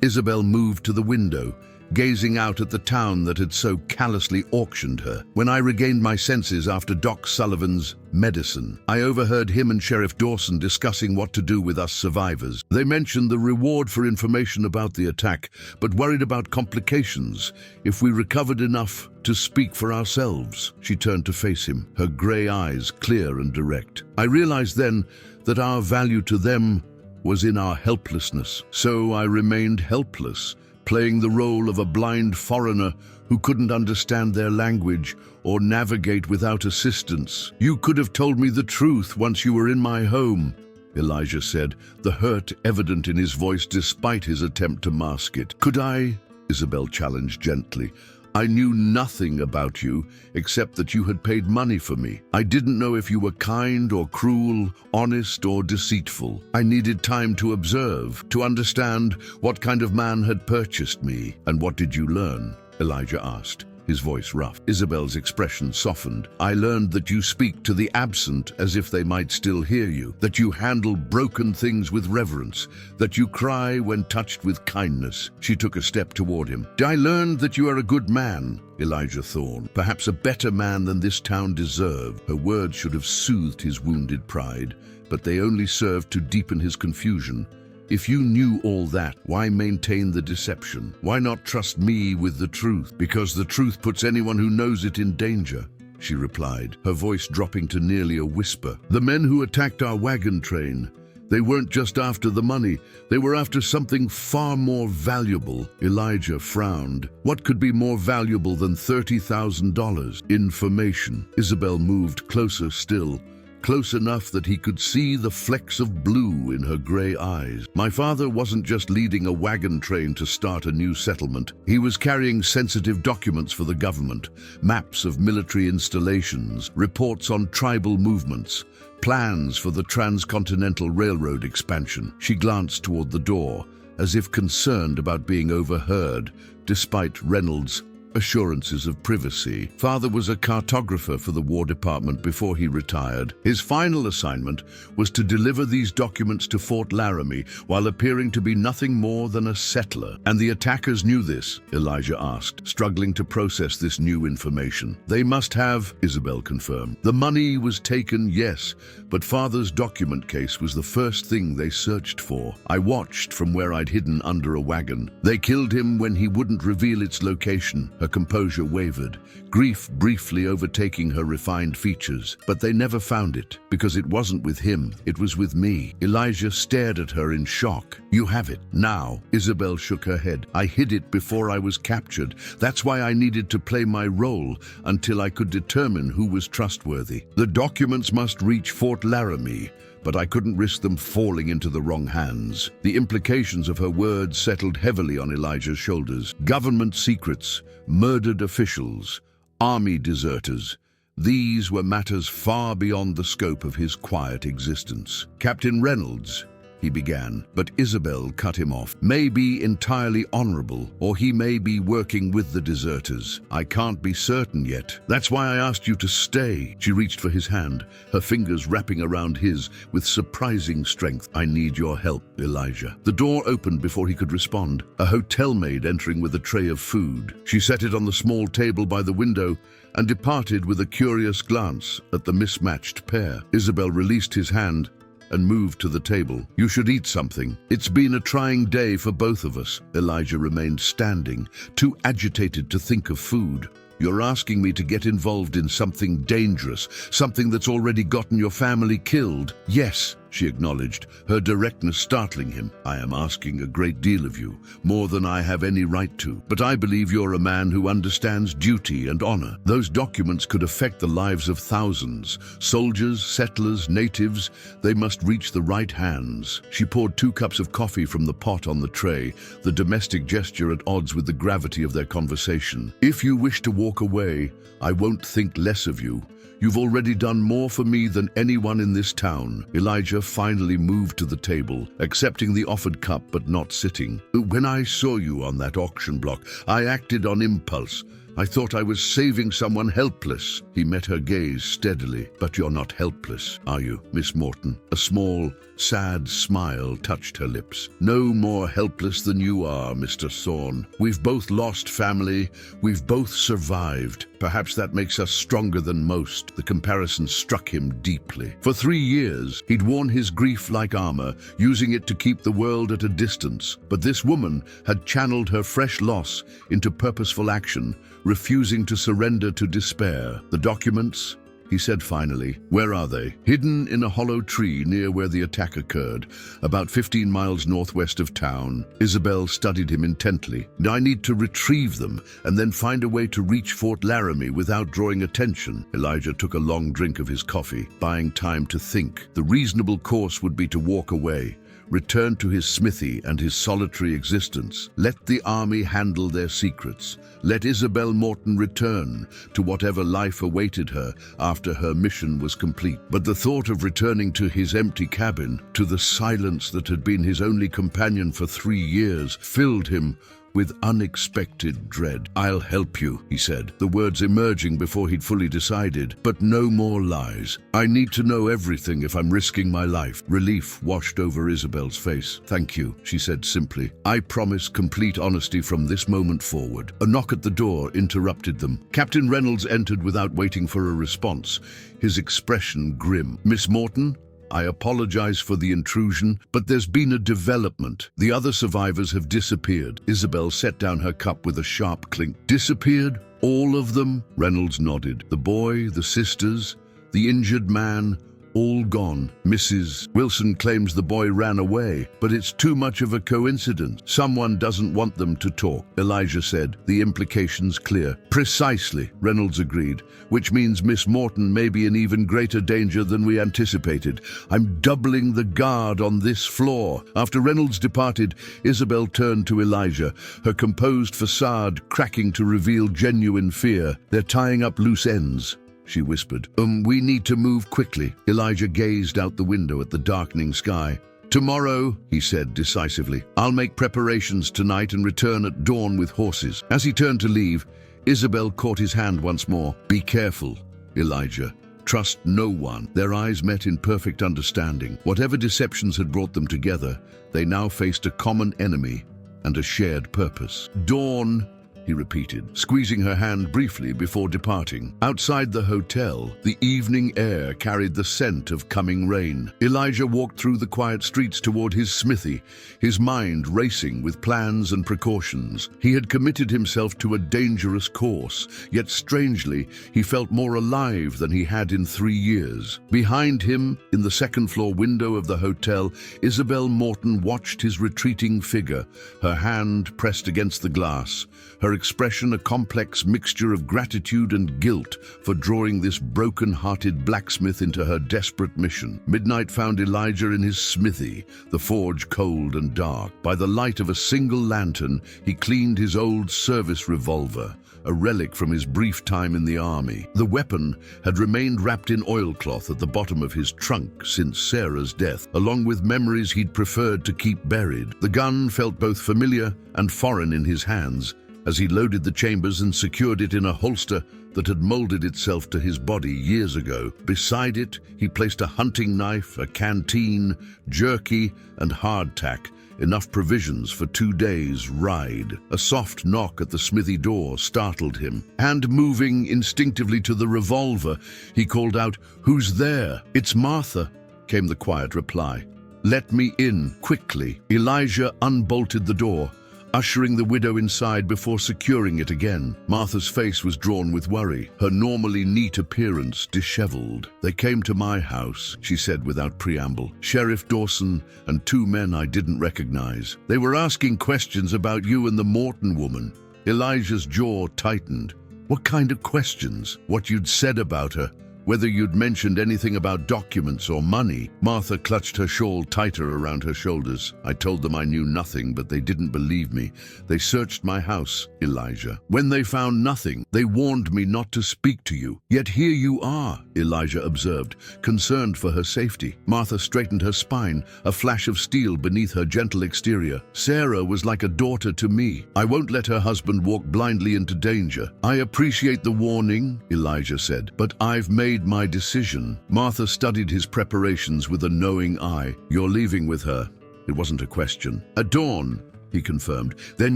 Isabel moved to the window, gazing out at the town that had so callously auctioned her. "When I regained my senses after Doc Sullivan's medicine, I overheard him and Sheriff Dawson discussing what to do with us survivors. They mentioned the reward for information about the attack, but worried about complications if we recovered enough to speak for ourselves." She turned to face him, her grey eyes clear and direct. "I realized then that our value to them was in our helplessness. So I remained helpless, playing the role of a blind foreigner who couldn't understand their language or navigate without assistance. You could have told me the truth once you were in my home," Elijah said, the hurt evident in his voice despite his attempt to mask it. "Could I?" Isabel challenged gently. "I knew nothing about you except that you had paid money for me. I didn't know if you were kind or cruel, honest or deceitful. I needed time to observe, to understand what kind of man had purchased me." "And what did you learn?" Elijah asked, his voice rough. Isabel's expression softened. "I learned that you speak to the absent as if they might still hear you, that you handle broken things with reverence, that you cry when touched with kindness." She took a step toward him. "I learned that you are a good man, Elijah Thorne, perhaps a better man than this town deserved." Her words should have soothed his wounded pride, but they only served to deepen his confusion. "If you knew all that, why maintain the deception? Why not trust me with the truth? Because the truth puts anyone who knows it in danger." she replied, her voice dropping to nearly a whisper. "The men who attacked our wagon train. They weren't just after the money, they were after something far more valuable." Elijah frowned. What could be more valuable than $30,000? Information. Isabel moved closer still, close enough that he could see the flecks of blue in her gray eyes. "My father wasn't just leading a wagon train to start a new settlement. He was carrying sensitive documents for the government, maps of military installations, reports on tribal movements, plans for the transcontinental railroad expansion." She glanced toward the door, as if concerned about being overheard, despite Reynolds' assurances of privacy. Father was a cartographer for the War Department before he retired. His final assignment was to deliver these documents to Fort Laramie while appearing to be nothing more than a settler. "And the attackers knew this?" Elijah asked, struggling to process this new information. "They must have," Isabel confirmed. "The money was taken, yes, but Father's document case was the first thing they searched for. I watched from where I'd hidden under a wagon. They killed him when he wouldn't reveal its location." Her composure wavered, grief briefly overtaking her refined features. "But they never found it, because it wasn't with him, it was with me." Elijah stared at her in shock. "You have it now." Isabel shook her head. "I hid it before I was captured. That's why I needed to play my role until I could determine who was trustworthy. The documents must reach Fort Laramie, but I couldn't risk them falling into the wrong hands." The implications of her words settled heavily on Elijah's shoulders. Government secrets, murdered officials, army deserters. These were matters far beyond the scope of his quiet existence. "Captain Reynolds," he began, but Isabel cut him off. "May be entirely honorable, or he may be working with the deserters. I can't be certain yet. That's why I asked you to stay." She reached for his hand, her fingers wrapping around his with surprising strength. "I need your help, Elijah." The door opened before he could respond, a hotel maid entering with a tray of food. She set it on the small table by the window and departed with a curious glance at the mismatched pair. Isabel released his hand and moved to the table. "You should eat something. It's been a trying day for both of us." Elijah remained standing, too agitated to think of food. "You're asking me to get involved in something dangerous, something that's already gotten your family killed?" "Yes," she acknowledged, her directness startling him. "I am asking a great deal of you, more than I have any right to. But I believe you're a man who understands duty and honor. Those documents could affect the lives of thousands. Soldiers, settlers, natives, they must reach the right hands." She poured 2 cups of coffee from the pot on the tray, the domestic gesture at odds with the gravity of their conversation. "If you wish to walk away, I won't think less of you. You've already done more for me than anyone in this town." Elijah finally moved to the table, accepting the offered cup but not sitting. "When I saw you on that auction block, I acted on impulse. I thought I was saving someone helpless." He met her gaze steadily. "But you're not helpless, are you, Miss Morton?" A small, sad smile touched her lips. "No more helpless than you are, Mr. Thorne. We've both lost family. We've both survived. Perhaps that makes us stronger than most." The comparison struck him deeply. For 3 years, he'd worn his grief like armor, using it to keep the world at a distance. But this woman had channeled her fresh loss into purposeful action, refusing to surrender to despair. "The documents?" he said finally. "Where are they?" "Hidden in a hollow tree near where the attack occurred, about 15 miles northwest of town." Isabel studied him intently. "I need to retrieve them and then find a way to reach Fort Laramie without drawing attention." Elijah took a long drink of his coffee, buying time to think. The reasonable course would be to walk away, return to his smithy and his solitary existence. Let the army handle their secrets. Let Isabel Morton return to whatever life awaited her after her mission was complete. But the thought of returning to his empty cabin, to the silence that had been his only companion for 3 years, filled him with unexpected dread. "I'll help you," he said, the words emerging before he'd fully decided. "But no more lies. I need to know everything if I'm risking my life." Relief washed over Isabel's face. "Thank you," she said simply. "I promise complete honesty from this moment forward." A knock at the door interrupted them. Captain Reynolds entered without waiting for a response, his expression grim. "Miss Morton, I apologize for the intrusion, but there's been a development. The other survivors have disappeared." Isabel set down her cup with a sharp clink. "Disappeared? All of them? Reynolds nodded. The boy, the sisters, the injured man, all gone. Mrs. Wilson claims the boy ran away, but it's too much of a coincidence. Someone doesn't want them to talk, Elijah said, the implications clear. Precisely, Reynolds agreed, which means Miss Morton may be in even greater danger than we anticipated. I'm doubling the guard on this floor. After Reynolds departed, Isabel turned to Elijah, her composed facade cracking to reveal genuine fear. They're tying up loose ends, she whispered. We need to move quickly. Elijah gazed out the window at the darkening sky. Tomorrow, he said decisively. I'll make preparations tonight and return at dawn with horses. As he turned to leave, Isabel caught his hand once more. Be careful, Elijah. Trust no one. Their eyes met in perfect understanding. Whatever deceptions had brought them together, they now faced a common enemy and a shared purpose. Dawn, he repeated, squeezing her hand briefly before departing. Outside the hotel, the evening air carried the scent of coming rain. Elijah walked through the quiet streets toward his smithy, his mind racing with plans and precautions. He had committed himself to a dangerous course, yet strangely, he felt more alive than he had in 3 years. Behind him, in the second-floor window of the hotel, Isabel Morton watched his retreating figure, her hand pressed against the glass, her expression a complex mixture of gratitude and guilt for drawing this broken-hearted blacksmith into her desperate mission. Midnight found Elijah in his smithy, the forge cold and dark. By the light of a single lantern, he cleaned his old service revolver, a relic from his brief time in the army. The weapon had remained wrapped in oilcloth at the bottom of his trunk since Sarah's death, along with memories he'd preferred to keep buried. The gun felt both familiar and foreign in his hands, as he loaded the chambers and secured it in a holster that had molded itself to his body years ago. Beside it, he placed a hunting knife, a canteen, jerky, and hardtack, enough provisions for 2 days' ride. A soft knock at the smithy door startled him. Hand moving instinctively to the revolver, he called out, "Who's there?" "It's Martha," came the quiet reply. "Let me in, quickly." Elijah unbolted the door, ushering the widow inside before securing it again. Martha's face was drawn with worry, her normally neat appearance disheveled. "They came to my house," she said without preamble. "Sheriff Dawson and 2 men I didn't recognize. They were asking questions about you and the Morton woman." Elijah's jaw tightened. "What kind of questions?" "What you'd said about her. Whether you'd mentioned anything about documents or money." Martha clutched her shawl tighter around her shoulders. "I told them I knew nothing, but they didn't believe me. They searched my house, Elijah. When they found nothing, they warned me not to speak to you. Yet here you are," Elijah observed, concerned for her safety. Martha straightened her spine, a flash of steel beneath her gentle exterior. "Sarah was like a daughter to me. I won't let her husband walk blindly into danger." "I appreciate the warning," Elijah said, "but I've made my decision." Martha studied his preparations with a knowing eye. "You're leaving with her." It wasn't a question. "At dawn," he confirmed. "Then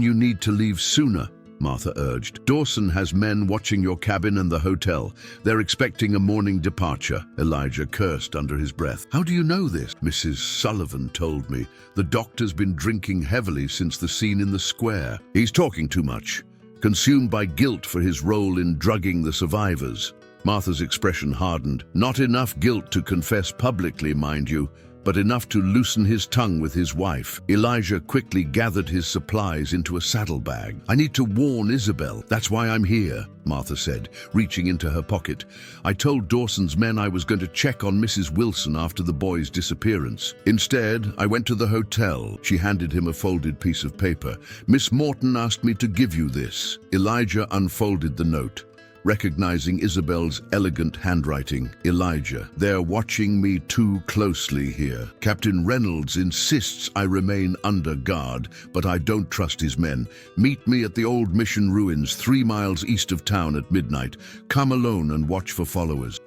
you need to leave sooner," Martha urged. "Dawson has men watching your cabin and the hotel. They're expecting a morning departure." Elijah cursed under his breath. "How do you know this?" "Mrs. Sullivan told me. The doctor's been drinking heavily since the scene in the square. He's talking too much, consumed by guilt for his role in drugging the survivors." Martha's expression hardened. "Not enough guilt to confess publicly, mind you, but enough to loosen his tongue with his wife." Elijah quickly gathered his supplies into a saddlebag. "I need to warn Isabel. That's why I'm here," Martha said, reaching into her pocket. "I told Dawson's men I was going to check on Mrs. Wilson after the boy's disappearance. Instead, I went to the hotel." She handed him a folded piece of paper. "Miss Morton asked me to give you this." Elijah unfolded the note, recognizing Isabel's elegant handwriting. "Elijah, they're watching me too closely here. Captain Reynolds insists I remain under guard, but I don't trust his men. Meet me at the old mission ruins 3 miles east of town at midnight. Come alone and watch for followers."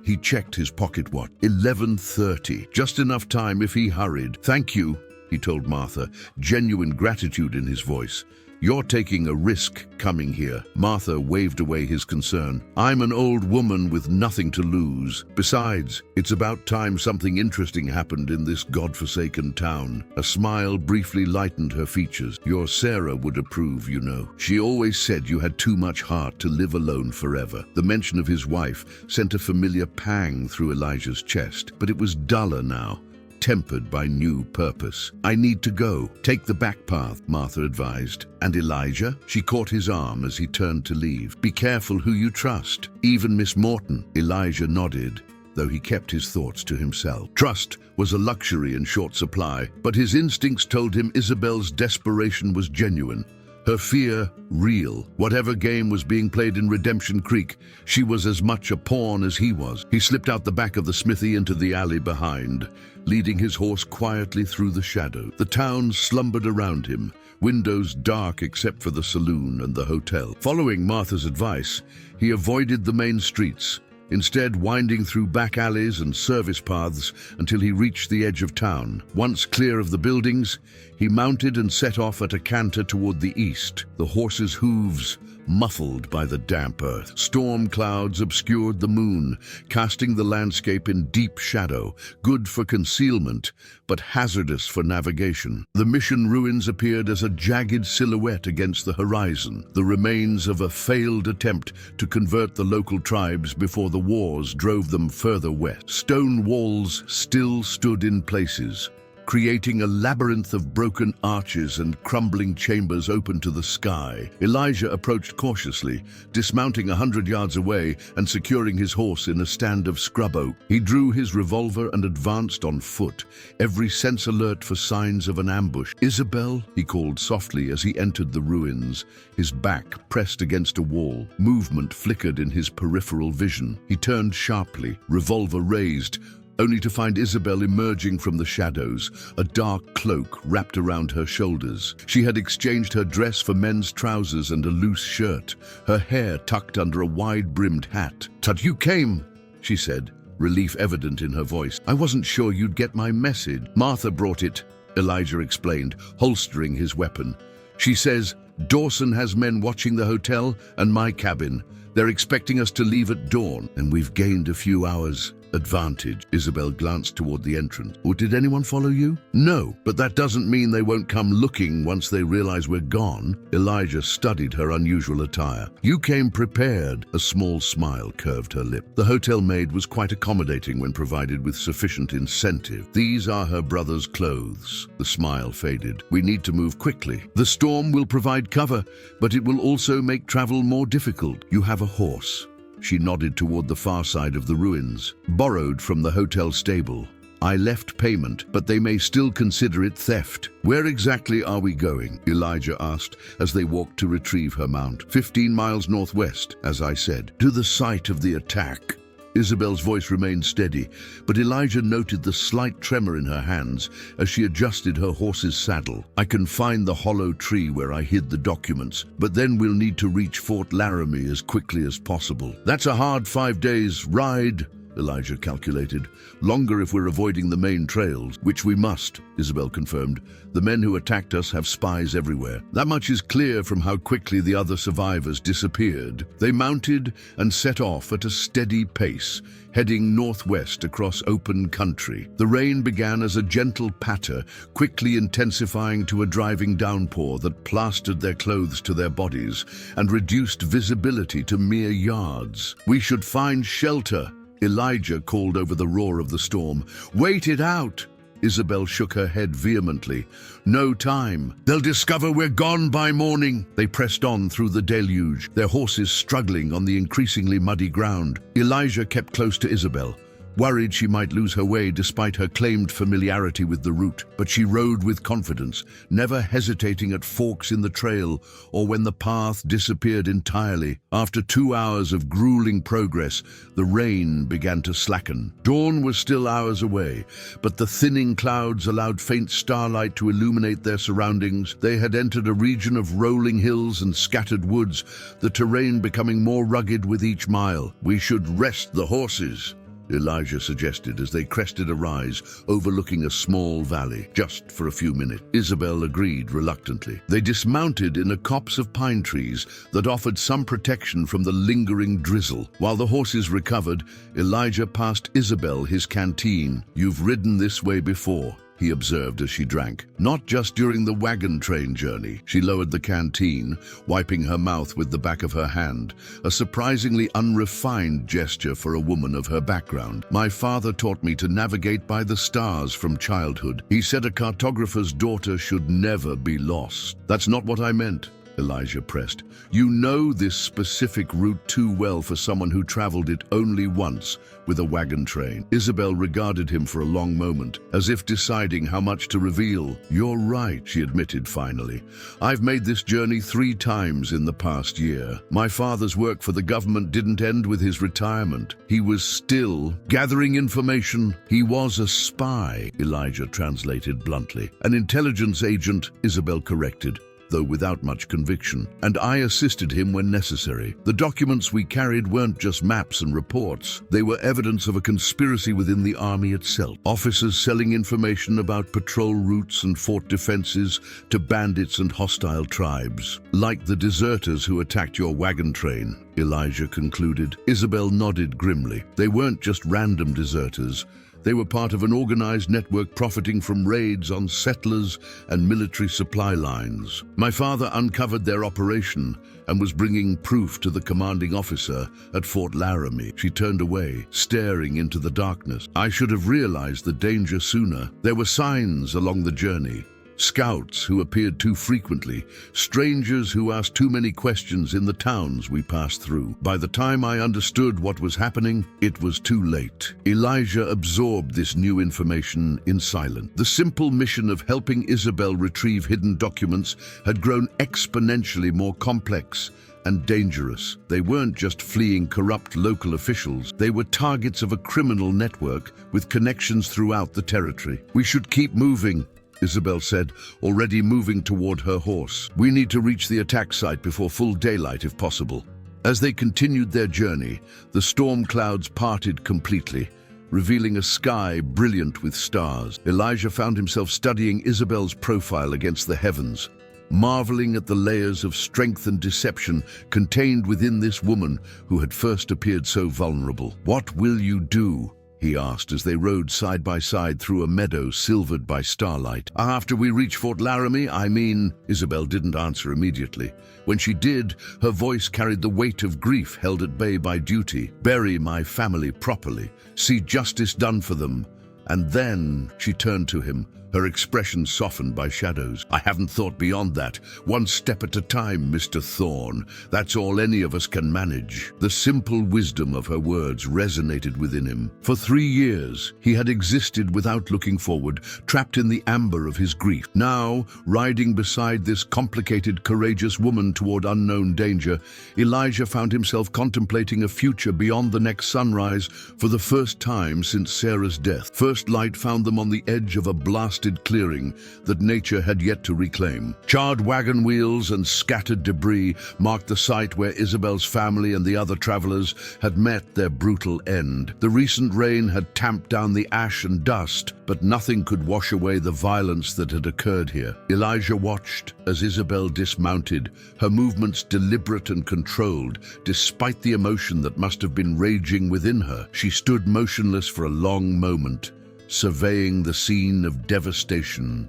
He checked his pocket watch. 11:30. Just enough time if he hurried. "Thank you," he told Martha, genuine gratitude in his voice. You're taking a risk coming here. Martha waved away his concern. I'm an old woman with nothing to lose. Besides, it's about time something interesting happened in this godforsaken town. A smile briefly lightened her features. Your Sarah would approve, you know. She always said you had too much heart to live alone forever. The mention of his wife sent a familiar pang through Elijah's chest, but it was duller now, tempered by new purpose. I need to go. Take the back path, Martha advised. And Elijah? She caught his arm as he turned to leave. Be careful who you trust. Even Miss Morton. Elijah nodded, though he kept his thoughts to himself. Trust was a luxury in short supply, but his instincts told him Isabel's desperation was genuine. Her fear, real. Whatever game was being played in Redemption Creek, she was as much a pawn as he was. He slipped out the back of the smithy into the alley behind, leading his horse quietly through the shadow. The town slumbered around him, windows dark except for the saloon and the hotel. Following Martha's advice, he avoided the main streets, instead winding through back alleys and service paths until he reached the edge of town. Once clear of the buildings, he mounted and set off at a canter toward the east, the horse's hooves muffled by the damp earth. Storm clouds obscured the moon, casting the landscape in deep shadow, good for concealment, but hazardous for navigation. The mission ruins appeared as a jagged silhouette against the horizon, the remains of a failed attempt to convert the local tribes before the wars drove them further west. Stone walls still stood in places, creating a labyrinth of broken arches and crumbling chambers open to the sky. Elijah approached cautiously, dismounting 100 yards away and securing his horse in a stand of scrub oak. He drew his revolver and advanced on foot, every sense alert for signs of an ambush. Isabel, he called softly as he entered the ruins, his back pressed against a wall. Movement flickered in his peripheral vision. He turned sharply, revolver raised, only to find Isabel emerging from the shadows, a dark cloak wrapped around her shoulders. She had exchanged her dress for men's trousers and a loose shirt, her hair tucked under a wide-brimmed hat. "Tut, you came," she said, relief evident in her voice. "I wasn't sure you'd get my message." "Martha brought it," Elijah explained, holstering his weapon. "She says Dawson has men watching the hotel and my cabin. They're expecting us to leave at dawn, and we've gained a few hours advantage." Isabel glanced toward the entrance. "Or did anyone follow you?" "No, but that doesn't mean they won't come looking once they realize we're gone." Elijah studied her unusual attire. "You came prepared." A small smile curved her lip. The hotel maid was quite accommodating when provided with sufficient incentive. "These are her brother's clothes." The smile faded. "We need to move quickly. The storm will provide cover, but it will also make travel more difficult. You have a horse." She nodded toward the far side of the ruins. "Borrowed from the hotel stable. I left payment, but they may still consider it theft." "Where exactly are we going?" Elijah asked as they walked to retrieve her mount. 15 miles northwest, as I said. "To the site of the attack." Isabel's voice remained steady, but Elijah noted the slight tremor in her hands as she adjusted her horse's saddle. "I can find the hollow tree where I hid the documents, but then we'll need to reach Fort Laramie as quickly as possible." "That's a hard 5 days ride," Elijah calculated. "Longer if we're avoiding the main trails." "Which we must," Isabel confirmed. "The men who attacked us have spies everywhere. That much is clear from how quickly the other survivors disappeared." They mounted and set off at a steady pace, heading northwest across open country. The rain began as a gentle patter, quickly intensifying to a driving downpour that plastered their clothes to their bodies and reduced visibility to mere yards. "We should find shelter," Elijah called over the roar of the storm. "Wait it out!" Isabel shook her head vehemently. "No time. They'll discover we're gone by morning." They pressed on through the deluge, their horses struggling on the increasingly muddy ground. Elijah kept close to Isabel, worried she might lose her way despite her claimed familiarity with the route. But she rode with confidence, never hesitating at forks in the trail or when the path disappeared entirely. After 2 hours of grueling progress, the rain began to slacken. Dawn was still hours away, but the thinning clouds allowed faint starlight to illuminate their surroundings. They had entered a region of rolling hills and scattered woods, the terrain becoming more rugged with each mile. "We should rest the horses," Elijah suggested as they crested a rise overlooking a small valley, just for a few minutes. Isabel agreed reluctantly. They dismounted in a copse of pine trees that offered some protection from the lingering drizzle. While the horses recovered, Elijah passed Isabel his canteen. "You've ridden this way before," he observed as she drank. "Not just during the wagon train journey." She lowered the canteen, wiping her mouth with the back of her hand, a surprisingly unrefined gesture for a woman of her background. "My father taught me to navigate by the stars from childhood. He said a cartographer's daughter should never be lost." "That's not what I meant," Elijah pressed. "You know this specific route too well for someone who traveled it only once with a wagon train." Isabel regarded him for a long moment, as if deciding how much to reveal. "You're right," she admitted finally. "I've made this journey 3 times in the past year. My father's work for the government didn't end with his retirement. He was still gathering information. He was a spy," Elijah translated bluntly. "An intelligence agent," Isabel corrected, though without much conviction, "and I assisted him when necessary. The documents we carried weren't just maps and reports. They were evidence of a conspiracy within the army itself. Officers selling information about patrol routes and fort defenses to bandits and hostile tribes. Like the deserters who attacked your wagon train," Elijah concluded. Isabel nodded grimly. "They weren't just random deserters. They were part of an organized network profiting from raids on settlers and military supply lines. My father uncovered their operation and was bringing proof to the commanding officer at Fort Laramie." She turned away, staring into the darkness. "I should have realized the danger sooner. There were signs along the journey. Scouts who appeared too frequently, strangers who asked too many questions in the towns we passed through. By the time I understood what was happening, it was too late." Elijah absorbed this new information in silence. The simple mission of helping Isabel retrieve hidden documents had grown exponentially more complex and dangerous. They weren't just fleeing corrupt local officials. They were targets of a criminal network with connections throughout the territory. "We should keep moving," Isabel said, already moving toward her horse. "We need to reach the attack site before full daylight if possible." As they continued their journey, the storm clouds parted completely, revealing a sky brilliant with stars. Elijah found himself studying Isabel's profile against the heavens, marveling at the layers of strength and deception contained within this woman who had first appeared so vulnerable. "What will you do?" he asked as they rode side by side through a meadow silvered by starlight. "After we reach Fort Laramie, I mean..." Isabel didn't answer immediately. When she did, her voice carried the weight of grief held at bay by duty. "Bury my family properly, see justice done for them." And then she turned to him, her expression softened by shadows. "I haven't thought beyond that. One step at a time, Mr. Thorne. That's all any of us can manage." The simple wisdom of her words resonated within him. For 3 years, he had existed without looking forward, trapped in the amber of his grief. Now, riding beside this complicated, courageous woman toward unknown danger, Elijah found himself contemplating a future beyond the next sunrise for the first time since Sarah's death. First light found them on the edge of a blasted clearing that nature had yet to reclaim. Charred wagon wheels and scattered debris marked the site where Isabel's family and the other travelers had met their brutal end. The recent rain had tamped down the ash and dust, but nothing could wash away the violence that had occurred here. Elijah watched as Isabel dismounted, her movements deliberate and controlled, despite the emotion that must have been raging within her. She stood motionless for a long moment, surveying the scene of devastation.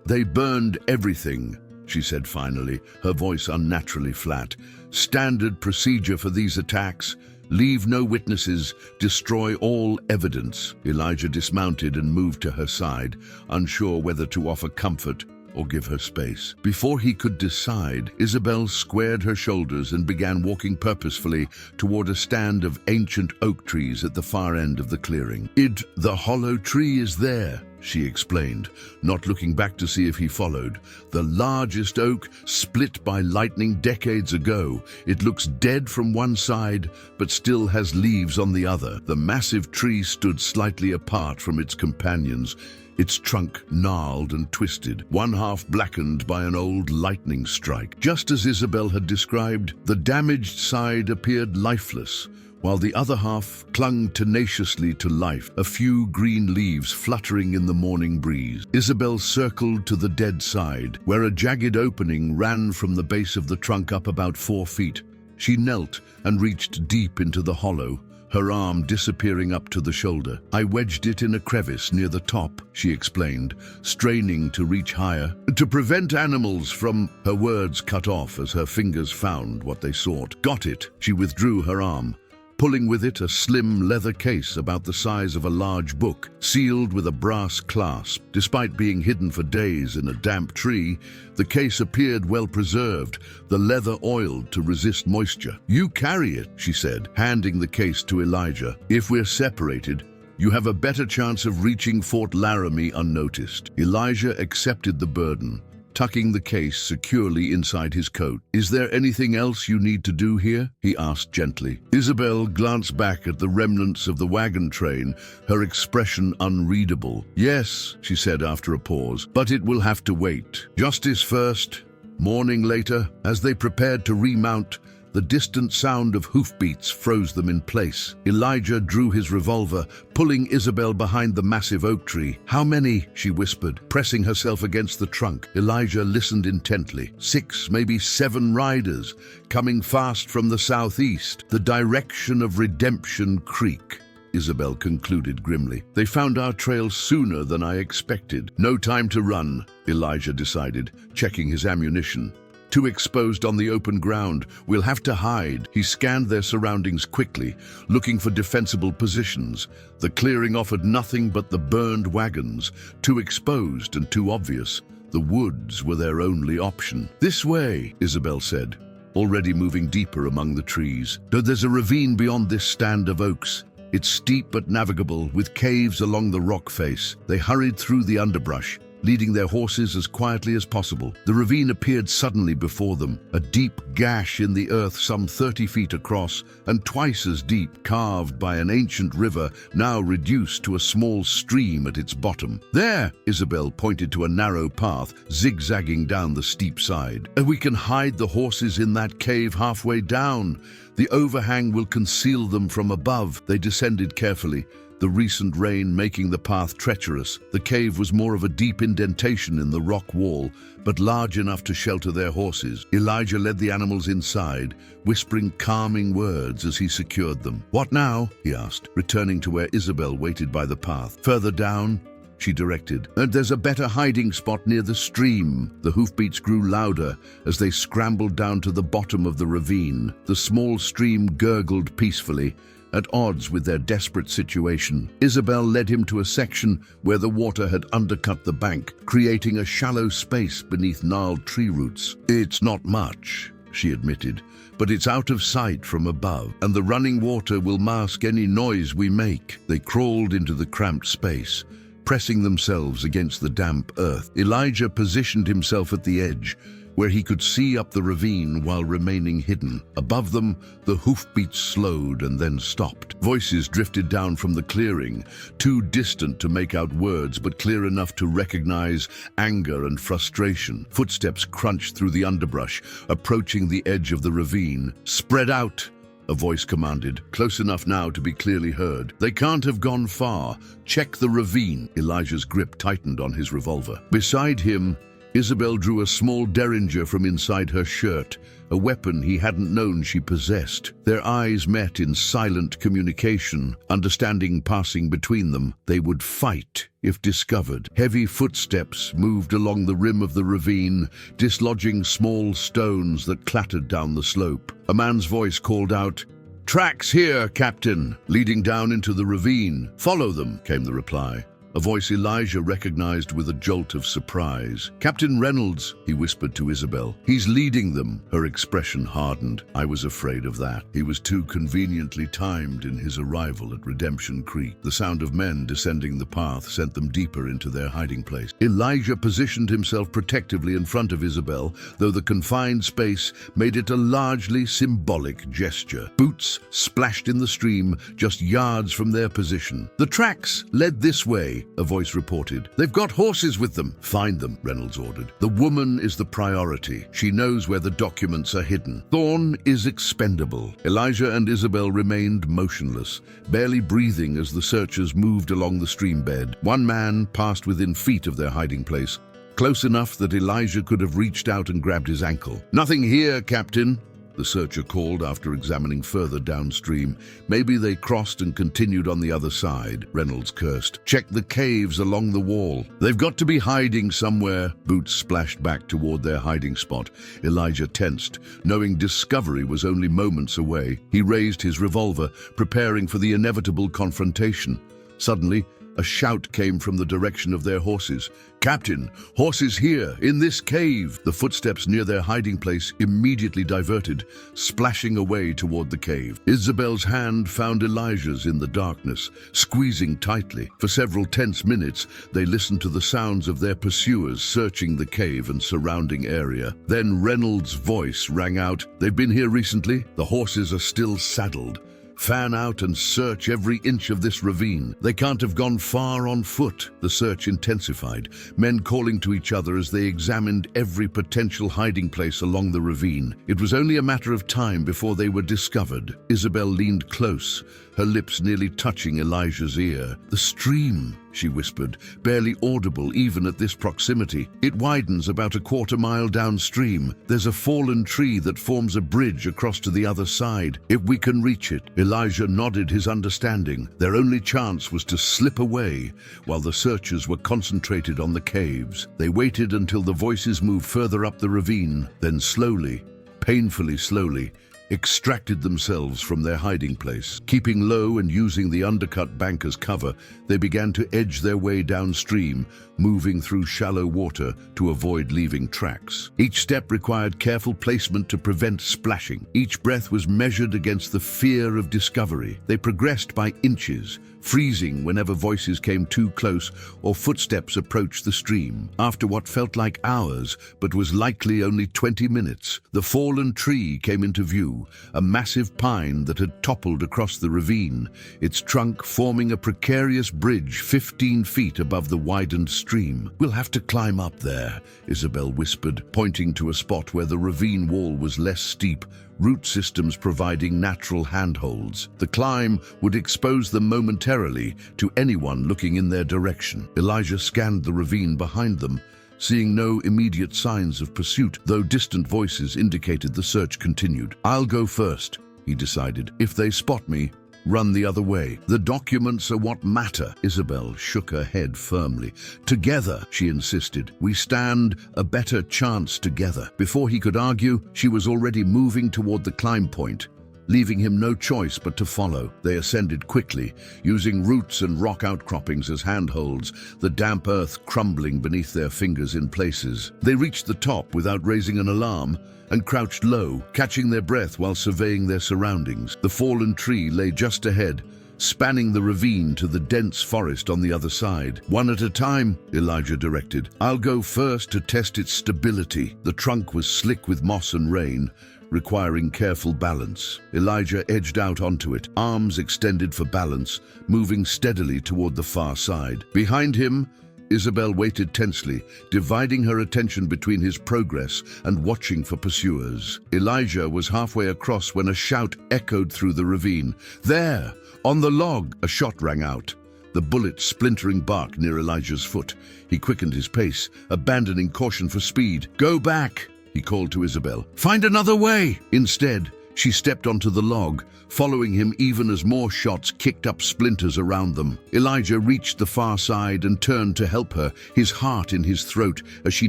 They burned everything," she said finally, her voice unnaturally flat. "Standard procedure for these attacks. Leave no witnesses, destroy all evidence." Elijah dismounted and moved to her side, unsure whether to offer comfort or give her space. Before he could decide, Isabel squared her shoulders and began walking purposefully toward a stand of ancient oak trees at the far end of the clearing. "The hollow tree is there," she explained, not looking back to see if he followed. "The largest oak, split by lightning decades ago. It looks dead from one side, but still has leaves on the other." The massive tree stood slightly apart from its companions, its trunk gnarled and twisted, one half blackened by an old lightning strike. Just as Isabel had described, the damaged side appeared lifeless, while the other half clung tenaciously to life, a few green leaves fluttering in the morning breeze. Isabel circled to the dead side, where a jagged opening ran from the base of the trunk up about 4 feet. She knelt and reached deep into the hollow, her arm disappearing up to the shoulder. I wedged it in a crevice near the top, she explained, straining to reach higher. To prevent animals from... Her words cut off as her fingers found what they sought. Got it. She withdrew her arm, pulling with it a slim leather case about the size of a large book, sealed with a brass clasp. Despite being hidden for days in a damp tree, the case appeared well preserved, the leather oiled to resist moisture. "You carry it," she said, handing the case to Elijah. "If we're separated, you have a better chance of reaching Fort Laramie unnoticed." Elijah accepted the burden, tucking the case securely inside his coat. "Is there anything else you need to do here?" he asked gently. Isabel glanced back at the remnants of the wagon train, her expression unreadable. "Yes," she said after a pause, "but it will have to wait. Justice first." Morning later, as they prepared to remount, the distant sound of hoofbeats froze them in place. Elijah drew his revolver, pulling Isabel behind the massive oak tree. "How many?" she whispered, pressing herself against the trunk. Elijah listened intently. 6, maybe 7 riders, coming fast from the southeast, the direction of Redemption Creek, Isabel concluded grimly. "They found our trail sooner than I expected." "No time to run," Elijah decided, checking his ammunition. "Too exposed on the open ground. We'll have to hide." He scanned their surroundings quickly, looking for defensible positions. The clearing offered nothing but the burned wagons, too exposed and too obvious. The woods were their only option. "This way," Isabel said, already moving deeper among the trees. "There's a ravine beyond this stand of oaks. It's steep but navigable, with caves along the rock face." They hurried through the underbrush, leading their horses as quietly as possible. The ravine appeared suddenly before them, a deep gash in the earth some 30 feet across and twice as deep, carved by an ancient river now reduced to a small stream at its bottom. "There!" Isabel pointed to a narrow path zigzagging down the steep side. "And we can hide the horses in that cave halfway down. The overhang will conceal them from above." They descended carefully, the recent rain making the path treacherous. The cave was more of a deep indentation in the rock wall, but large enough to shelter their horses. Elijah led the animals inside, whispering calming words as he secured them. "What now?" he asked, returning to where Isabel waited by the path. "Further down," she directed. "And there's a better hiding spot near the stream." The hoofbeats grew louder as they scrambled down to the bottom of the ravine. The small stream gurgled peacefully, at odds with their desperate situation. Isabel led him to a section where the water had undercut the bank, creating a shallow space beneath gnarled tree roots. "It's not much," she admitted, "but it's out of sight from above, and the running water will mask any noise we make." They crawled into the cramped space, pressing themselves against the damp earth. Elijah positioned himself at the edge, where he could see up the ravine while remaining hidden. Above them, the hoofbeats slowed and then stopped. Voices drifted down from the clearing, too distant to make out words, but clear enough to recognize anger and frustration. Footsteps crunched through the underbrush, approaching the edge of the ravine. "Spread out," a voice commanded, close enough now to be clearly heard. "They can't have gone far. Check the ravine." Elijah's grip tightened on his revolver. Beside him, Isabel drew a small derringer from inside her shirt, a weapon he hadn't known she possessed. Their eyes met in silent communication, understanding passing between them. They would fight if discovered. Heavy footsteps moved along the rim of the ravine, dislodging small stones that clattered down the slope. A man's voice called out, "Tracks here, Captain!" Leading down into the ravine. "Follow them," came the reply. A voice Elijah recognized with a jolt of surprise. "Captain Reynolds," he whispered to Isabel. "He's leading them." Her expression hardened. "I was afraid of that." He was too conveniently timed in his arrival at Redemption Creek. The sound of men descending the path sent them deeper into their hiding place. Elijah positioned himself protectively in front of Isabel, though the confined space made it a largely symbolic gesture. Boots splashed in the stream just yards from their position. "The tracks led this way," a voice reported. "They've got horses with them." "Find them," Reynolds ordered. "The woman is the priority. She knows where the documents are hidden." Thorne is expendable. Elijah and Isabel remained motionless, barely breathing as the searchers moved along the stream bed. One man passed within feet of their hiding place, close enough that Elijah could have reached out and grabbed his ankle. "Nothing here, Captain," the searcher called after examining further downstream. "Maybe they crossed and continued on the other side," Reynolds cursed. "Check the caves along the wall. They've got to be hiding somewhere." Boots splashed back toward their hiding spot. Elijah tensed, knowing discovery was only moments away. He raised his revolver, preparing for the inevitable confrontation. Suddenly, a shout came from the direction of their horses. "Captain, horses here, in this cave!" The footsteps near their hiding place immediately diverted, splashing away toward the cave. Isabel's hand found Elijah's in the darkness, squeezing tightly. For several tense minutes, they listened to the sounds of their pursuers searching the cave and surrounding area. Then Reynolds' voice rang out. "They've been here recently? The horses are still saddled. Fan out and search every inch of this ravine. They can't have gone far on foot." The search intensified, men calling to each other as they examined every potential hiding place along the ravine. It was only a matter of time before they were discovered. Isabel leaned close, her lips nearly touching Elijah's ear. "The stream," she whispered, barely audible even at this proximity. "It widens about a quarter-mile downstream. There's a fallen tree that forms a bridge across to the other side. If we can reach it." Elijah nodded his understanding. Their only chance was to slip away while the searchers were concentrated on the caves. They waited until the voices moved further up the ravine, then slowly, painfully slowly, extracted themselves from their hiding place. Keeping low and using the undercut bank as cover, they began to edge their way downstream, moving through shallow water to avoid leaving tracks. Each step required careful placement to prevent splashing. Each breath was measured against the fear of discovery. They progressed by inches, freezing whenever voices came too close or footsteps approached the stream. After what felt like hours, but was likely only 20 minutes, the fallen tree came into view, a massive pine that had toppled across the ravine, its trunk forming a precarious bridge 15 feet above the widened stream. "We'll have to climb up there," Isabel whispered, pointing to a spot where the ravine wall was less steep, root systems providing natural handholds. The climb would expose them momentarily to anyone looking in their direction. Elijah scanned the ravine behind them, seeing no immediate signs of pursuit, though distant voices indicated the search continued. "I'll go first," he decided. "If they spot me, run the other way. The documents are what matter." Isabel shook her head firmly. "Together," she insisted. "We stand a better chance together." Before he could argue, she was already moving toward the climb point, leaving him no choice but to follow. They ascended quickly, using roots and rock outcroppings as handholds, the damp earth crumbling beneath their fingers in places. They reached the top without raising an alarm and crouched low, catching their breath while surveying their surroundings. The fallen tree lay just ahead, spanning the ravine to the dense forest on the other side. "One at a time," Elijah directed. "I'll go first to test its stability." The trunk was slick with moss and rain, requiring careful balance. Elijah edged out onto it, arms extended for balance, moving steadily toward the far side. Behind him, Isabel waited tensely, dividing her attention between his progress and watching for pursuers. Elijah was halfway across when a shout echoed through the ravine. "There! On the log!" A shot rang out, the bullet splintering bark near Elijah's foot. He quickened his pace, abandoning caution for speed. "Go back!" he called to Isabel. "Find another way!" Instead, she stepped onto the log, following him even as more shots kicked up splinters around them. Elijah reached the far side and turned to help her, his heart in his throat as she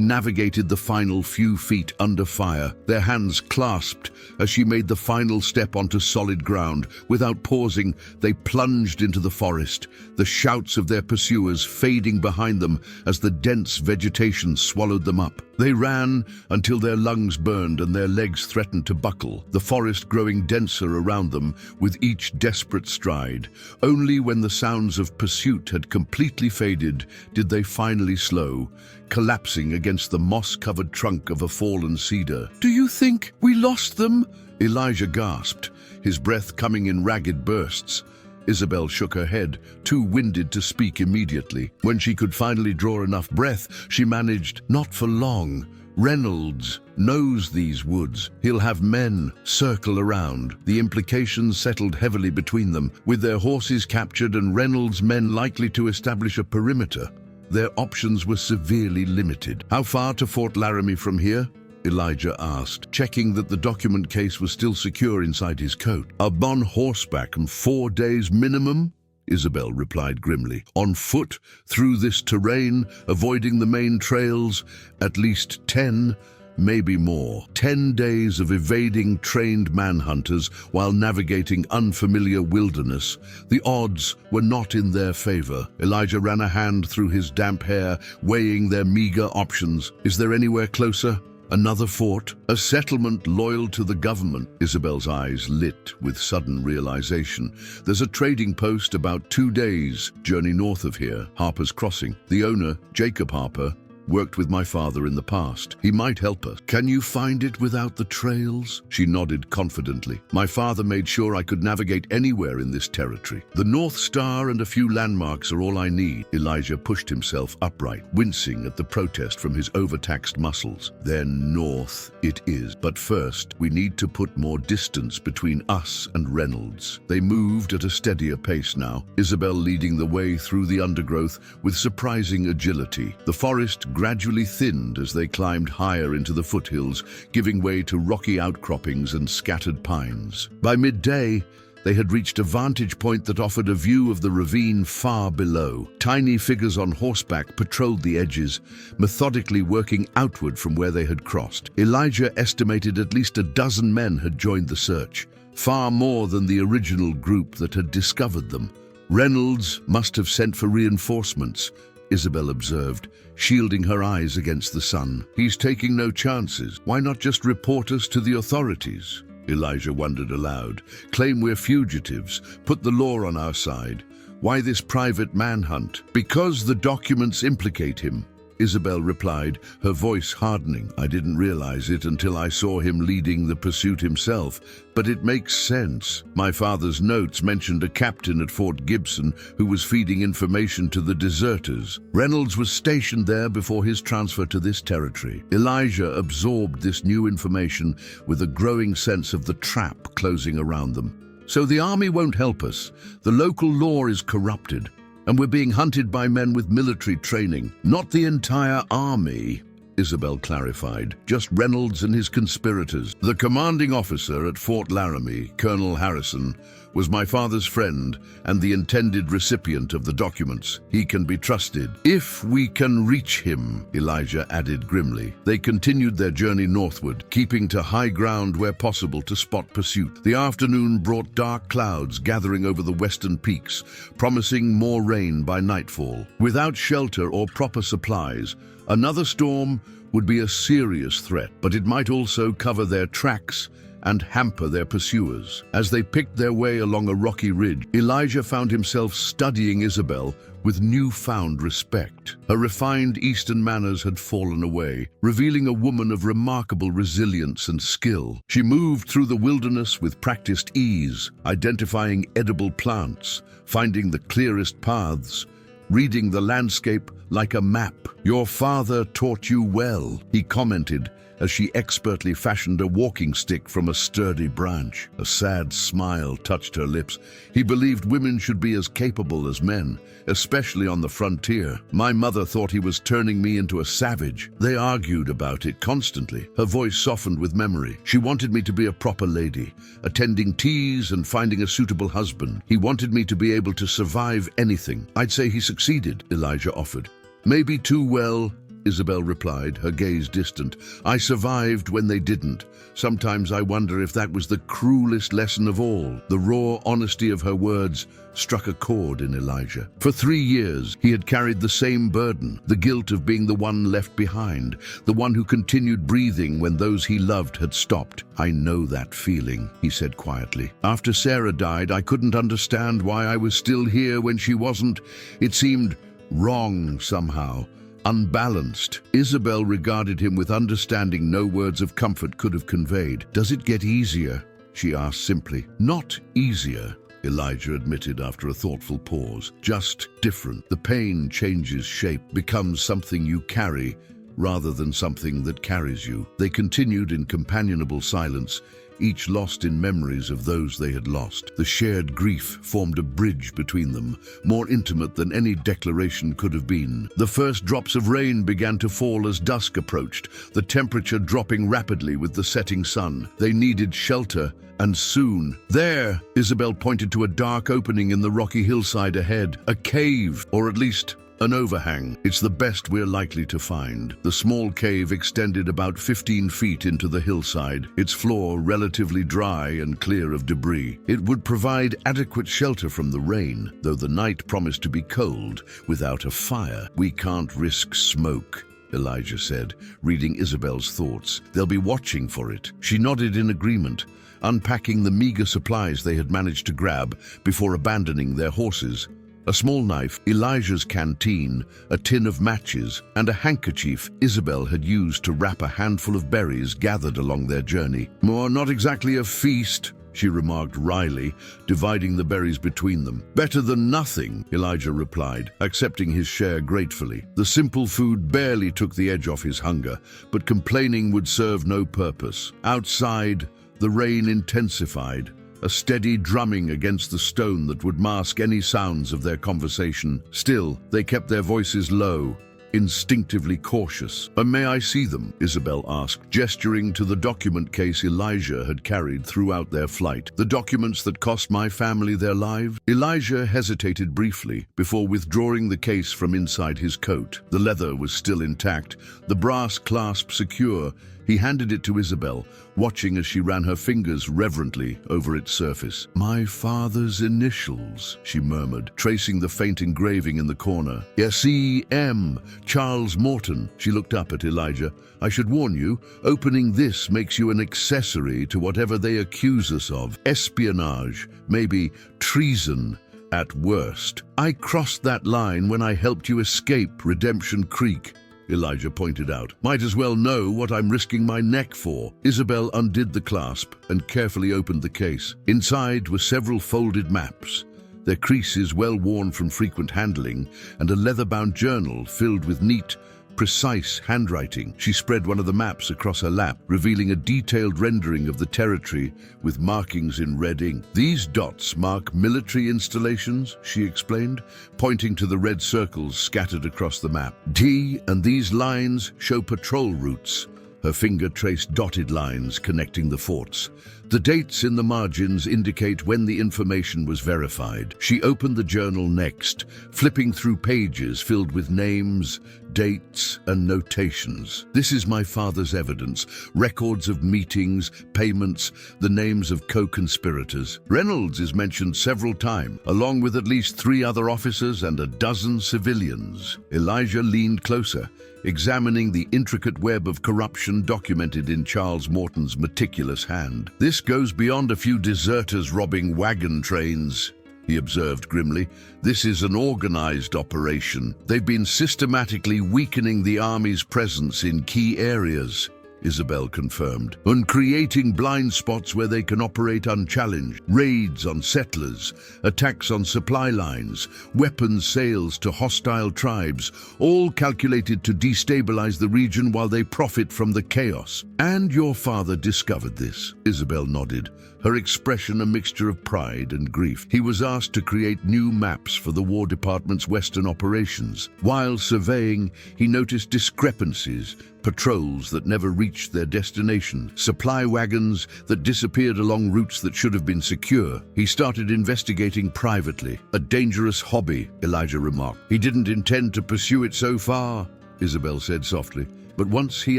navigated the final few feet under fire. Their hands clasped as she made the final step onto solid ground. Without pausing, they plunged into the forest, the shouts of their pursuers fading behind them as the dense vegetation swallowed them up. They ran until their lungs burned and their legs threatened to buckle, the forest growing denser around them with each desperate stride. Only when the sounds of pursuit had completely faded did they finally slow, collapsing against the moss-covered trunk of a fallen cedar. "Do you think we lost them?" Elijah gasped, his breath coming in ragged bursts. Isabel shook her head, too winded to speak immediately. When she could finally draw enough breath, she managed, "Not for long. Reynolds knows these woods. He'll have men circle around." The implications settled heavily between them. With their horses captured and Reynolds' men likely to establish a perimeter, their options were severely limited. "How far to Fort Laramie from here?" Elijah asked, checking that the document case was still secure inside his coat. "Up on horseback and 4 days minimum," Isabel replied grimly. "On foot, through this terrain, avoiding the main trails, at least 10, maybe more. 10 days of evading trained manhunters while navigating unfamiliar wilderness. The odds were not in their favor." Elijah ran a hand through his damp hair, weighing their meager options. "Is there anywhere closer? Another fort? A settlement loyal to the government?" Isabel's eyes lit with sudden realization. "There's a trading post about 2 days' journey north of here, Harper's Crossing. The owner, Jacob Harper, worked with my father in the past. He might help us." "Can you find it without the trails?" She nodded confidently. "My father made sure I could navigate anywhere in this territory. The North Star and a few landmarks are all I need." Elijah pushed himself upright, wincing at the protest from his overtaxed muscles. "Then north it is. But first, we need to put more distance between us and Reynolds." They moved at a steadier pace now, Isabel leading the way through the undergrowth with surprising agility. The forest gradually thinned as they climbed higher into the foothills, giving way to rocky outcroppings and scattered pines. By midday, they had reached a vantage point that offered a view of the ravine far below. Tiny figures on horseback patrolled the edges, methodically working outward from where they had crossed. Elijah estimated at least a dozen men had joined the search, far more than the original group that had discovered them. "Reynolds must have sent for reinforcements," Isabel observed, shielding her eyes against the sun. "He's taking no chances. Why not just report us to the authorities?" Elijah wondered aloud. "Claim we're fugitives. Put the law on our side. Why this private manhunt?" "Because the documents implicate him," Isabel replied, her voice hardening. "I didn't realize it until I saw him leading the pursuit himself, but it makes sense. My father's notes mentioned a captain at Fort Gibson who was feeding information to the deserters. Reynolds was stationed there before his transfer to this territory." Elijah absorbed this new information with a growing sense of the trap closing around them. "So the army won't help us. The local law is corrupted, and we're being hunted by men with military training." "Not the entire army," Isabel clarified, "just Reynolds and his conspirators. The commanding officer at Fort Laramie, Colonel Harrison, was my father's friend and the intended recipient of the documents. He can be trusted. If we can reach him," Elijah added grimly. They continued their journey northward, keeping to high ground where possible to spot pursuit. The afternoon brought dark clouds gathering over the western peaks, promising more rain by nightfall. Without shelter or proper supplies, another storm would be a serious threat, but it might also cover their tracks and hamper their pursuers. As they picked their way along a rocky ridge, Elijah found himself studying Isabel with newfound respect. Her refined Eastern manners had fallen away, revealing a woman of remarkable resilience and skill. She moved through the wilderness with practiced ease, identifying edible plants, finding the clearest paths, reading the landscape like a map. "Your father taught you well," he commented, as she expertly fashioned a walking stick from a sturdy branch. A sad smile touched her lips. "He believed women should be as capable as men, especially on the frontier. My mother thought he was turning me into a savage. They argued about it constantly." Her voice softened with memory. "She wanted me to be a proper lady, attending teas and finding a suitable husband. He wanted me to be able to survive anything." "I'd say he succeeded," Elijah offered. "Maybe too well," Isabel replied, her gaze distant. "I survived when they didn't. Sometimes I wonder if that was the cruelest lesson of all." The raw honesty of her words struck a chord in Elijah. For 3 years, he had carried the same burden, the guilt of being the one left behind, the one who continued breathing when those he loved had stopped. "I know that feeling," he said quietly. "After Sarah died, I couldn't understand why I was still here when she wasn't. It seemed wrong somehow. Unbalanced." Isabel regarded him with understanding no words of comfort could have conveyed. "Does it get easier?" she asked simply. "Not easier," Elijah admitted after a thoughtful pause. Just different. The pain changes shape, becomes something you carry rather than something that carries you. They continued in companionable silence, each lost in memories of those they had lost. The shared grief formed a bridge between them, more intimate than any declaration could have been. The first drops of rain began to fall as dusk approached, the temperature dropping rapidly with the setting sun. They needed shelter, and soon. There, Isabel pointed to a dark opening in the rocky hillside ahead. A cave, or at least an overhang. It's the best we're likely to find. The small cave extended about 15 feet into the hillside, its floor relatively dry and clear of debris. It would provide adequate shelter from the rain, though the night promised to be cold without a fire. We can't risk smoke, Elijah said, reading Isabel's thoughts. They'll be watching for it. She nodded in agreement, unpacking the meager supplies they had managed to grab before abandoning their horses. A small knife, Elijah's canteen, a tin of matches, and a handkerchief Isabel had used to wrap a handful of berries gathered along their journey. Not exactly a feast, she remarked wryly, dividing the berries between them. Better than nothing, Elijah replied, accepting his share gratefully. The simple food barely took the edge off his hunger, but complaining would serve no purpose. Outside, the rain intensified, a steady drumming against the stone that would mask any sounds of their conversation. Still, they kept their voices low, instinctively cautious. May I see them?" Isabel asked, gesturing to the document case Elijah had carried throughout their flight. "The documents that cost my family their lives?" Elijah hesitated briefly before withdrawing the case from inside his coat. The leather was still intact, the brass clasp secure. He handed it to Isabel, watching as she ran her fingers reverently over its surface. "My father's initials," she murmured, tracing the faint engraving in the corner. "S.E.M. Charles Morton." She looked up at Elijah. "I should warn you, opening this makes you an accessory to whatever they accuse us of. Espionage, maybe treason at worst. I crossed that line when I helped you escape Redemption Creek," Elijah pointed out. "Might as well know what I'm risking my neck for." Isabel undid the clasp and carefully opened the case. Inside were several folded maps, their creases well worn from frequent handling, and a leather-bound journal filled with neat, precise handwriting. She spread one of the maps across her lap, revealing a detailed rendering of the territory with markings in red ink. "These dots mark military installations," she explained, pointing to the red circles scattered across the map. "And these lines show patrol routes." Her finger traced dotted lines connecting the forts. The dates in the margins indicate when the information was verified. She opened the journal next, flipping through pages filled with names, dates, and notations. "This is my father's evidence, records of meetings, payments, the names of co-conspirators. Reynolds is mentioned several times, along with at least 3 other officers and a dozen civilians." Elijah leaned closer, examining the intricate web of corruption documented in Charles Morton's meticulous hand. "This goes beyond a few deserters robbing wagon trains," he observed grimly. "This is an organized operation. They've been systematically weakening the army's presence in key areas," Isabel confirmed, "and creating blind spots where they can operate unchallenged. Raids on settlers, attacks on supply lines, weapons sales to hostile tribes, all calculated to destabilize the region while they profit from the chaos. And your father discovered this." Isabel nodded, her expression a mixture of pride and grief. "He was asked to create new maps for the War Department's Western operations. While surveying, he noticed discrepancies, patrols that never reached their destination, supply wagons that disappeared along routes that should have been secure. He started investigating privately. A dangerous hobby," Elijah remarked. "He didn't intend to pursue it so far," Isabel said softly. "But once he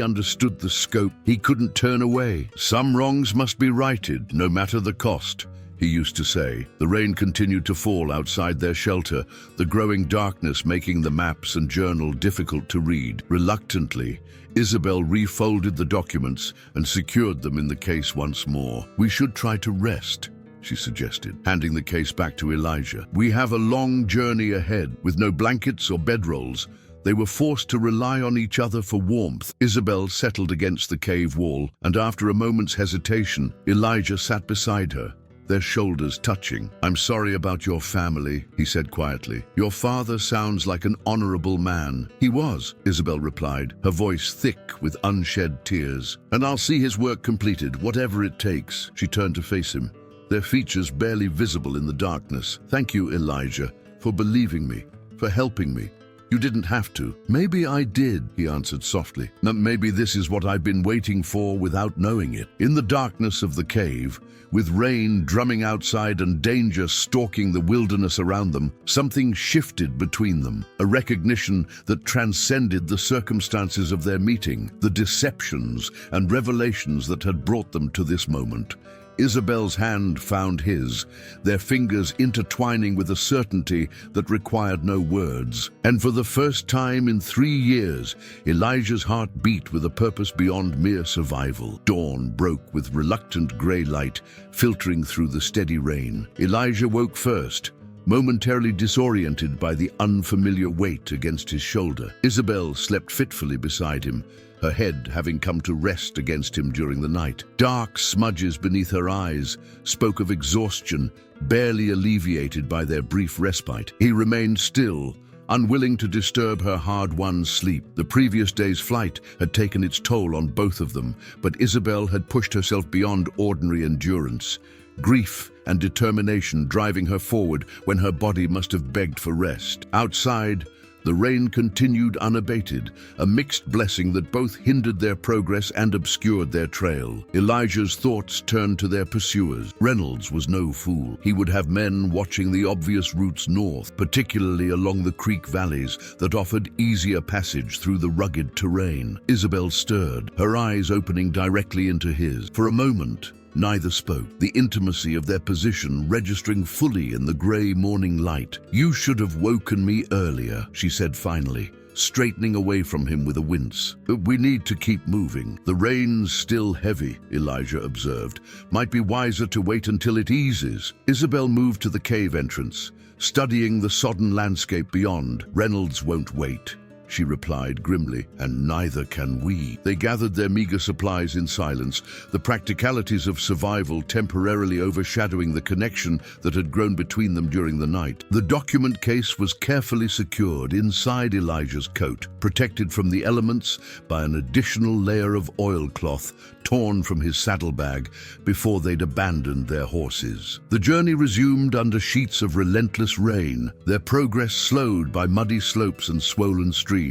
understood the scope, he couldn't turn away. Some wrongs must be righted, no matter the cost," he used to say. The rain continued to fall outside their shelter, the growing darkness making the maps and journal difficult to read. Reluctantly, Isabel refolded the documents and secured them in the case once more. "We should try to rest," she suggested, handing the case back to Elijah. "We have a long journey ahead, with no blankets or bedrolls." They were forced to rely on each other for warmth. Isabel settled against the cave wall, and after a moment's hesitation, Elijah sat beside her, their shoulders touching. "I'm sorry about your family," he said quietly. "Your father sounds like an honorable man." "He was," Isabel replied, her voice thick with unshed tears. "And I'll see his work completed, whatever it takes." She turned to face him, their features barely visible in the darkness. "Thank you, Elijah, for believing me, for helping me. You didn't have to." "Maybe I did," he answered softly. "Maybe this is what I've been waiting for without knowing it." In the darkness of the cave, with rain drumming outside and danger stalking the wilderness around them, something shifted between them, a recognition that transcended the circumstances of their meeting, the deceptions and revelations that had brought them to this moment. Isabel's hand found his, their fingers intertwining with a certainty that required no words. And for the first time in 3 years, Elijah's heart beat with a purpose beyond mere survival. Dawn broke with reluctant gray light filtering through the steady rain. Elijah woke first, momentarily disoriented by the unfamiliar weight against his shoulder. Isabel slept fitfully beside him, her head having come to rest against him during the night. Dark smudges beneath her eyes spoke of exhaustion, barely alleviated by their brief respite. He remained still, unwilling to disturb her hard-won sleep. The previous day's flight had taken its toll on both of them, but Isabel had pushed herself beyond ordinary endurance. Grief and determination driving her forward when her body must have begged for rest. Outside, the rain continued unabated, a mixed blessing that both hindered their progress and obscured their trail. Elijah's thoughts turned to their pursuers. Reynolds was no fool. He would have men watching the obvious routes north, particularly along the creek valleys that offered easier passage through the rugged terrain. Isabel stirred, her eyes opening directly into his. For a moment, neither spoke, the intimacy of their position registering fully in the grey morning light. "You should have woken me earlier," she said finally, straightening away from him with a wince. "We need to keep moving. The rain's still heavy," Elijah observed. "Might be wiser to wait until it eases." Isabel moved to the cave entrance, studying the sodden landscape beyond. "Reynolds won't wait," she replied grimly, "and neither can we." They gathered their meager supplies in silence, the practicalities of survival temporarily overshadowing the connection that had grown between them during the night. The document case was carefully secured inside Elijah's coat, protected from the elements by an additional layer of oilcloth torn from his saddlebag before they'd abandoned their horses. The journey resumed under sheets of relentless rain, their progress slowed by muddy slopes and swollen streams.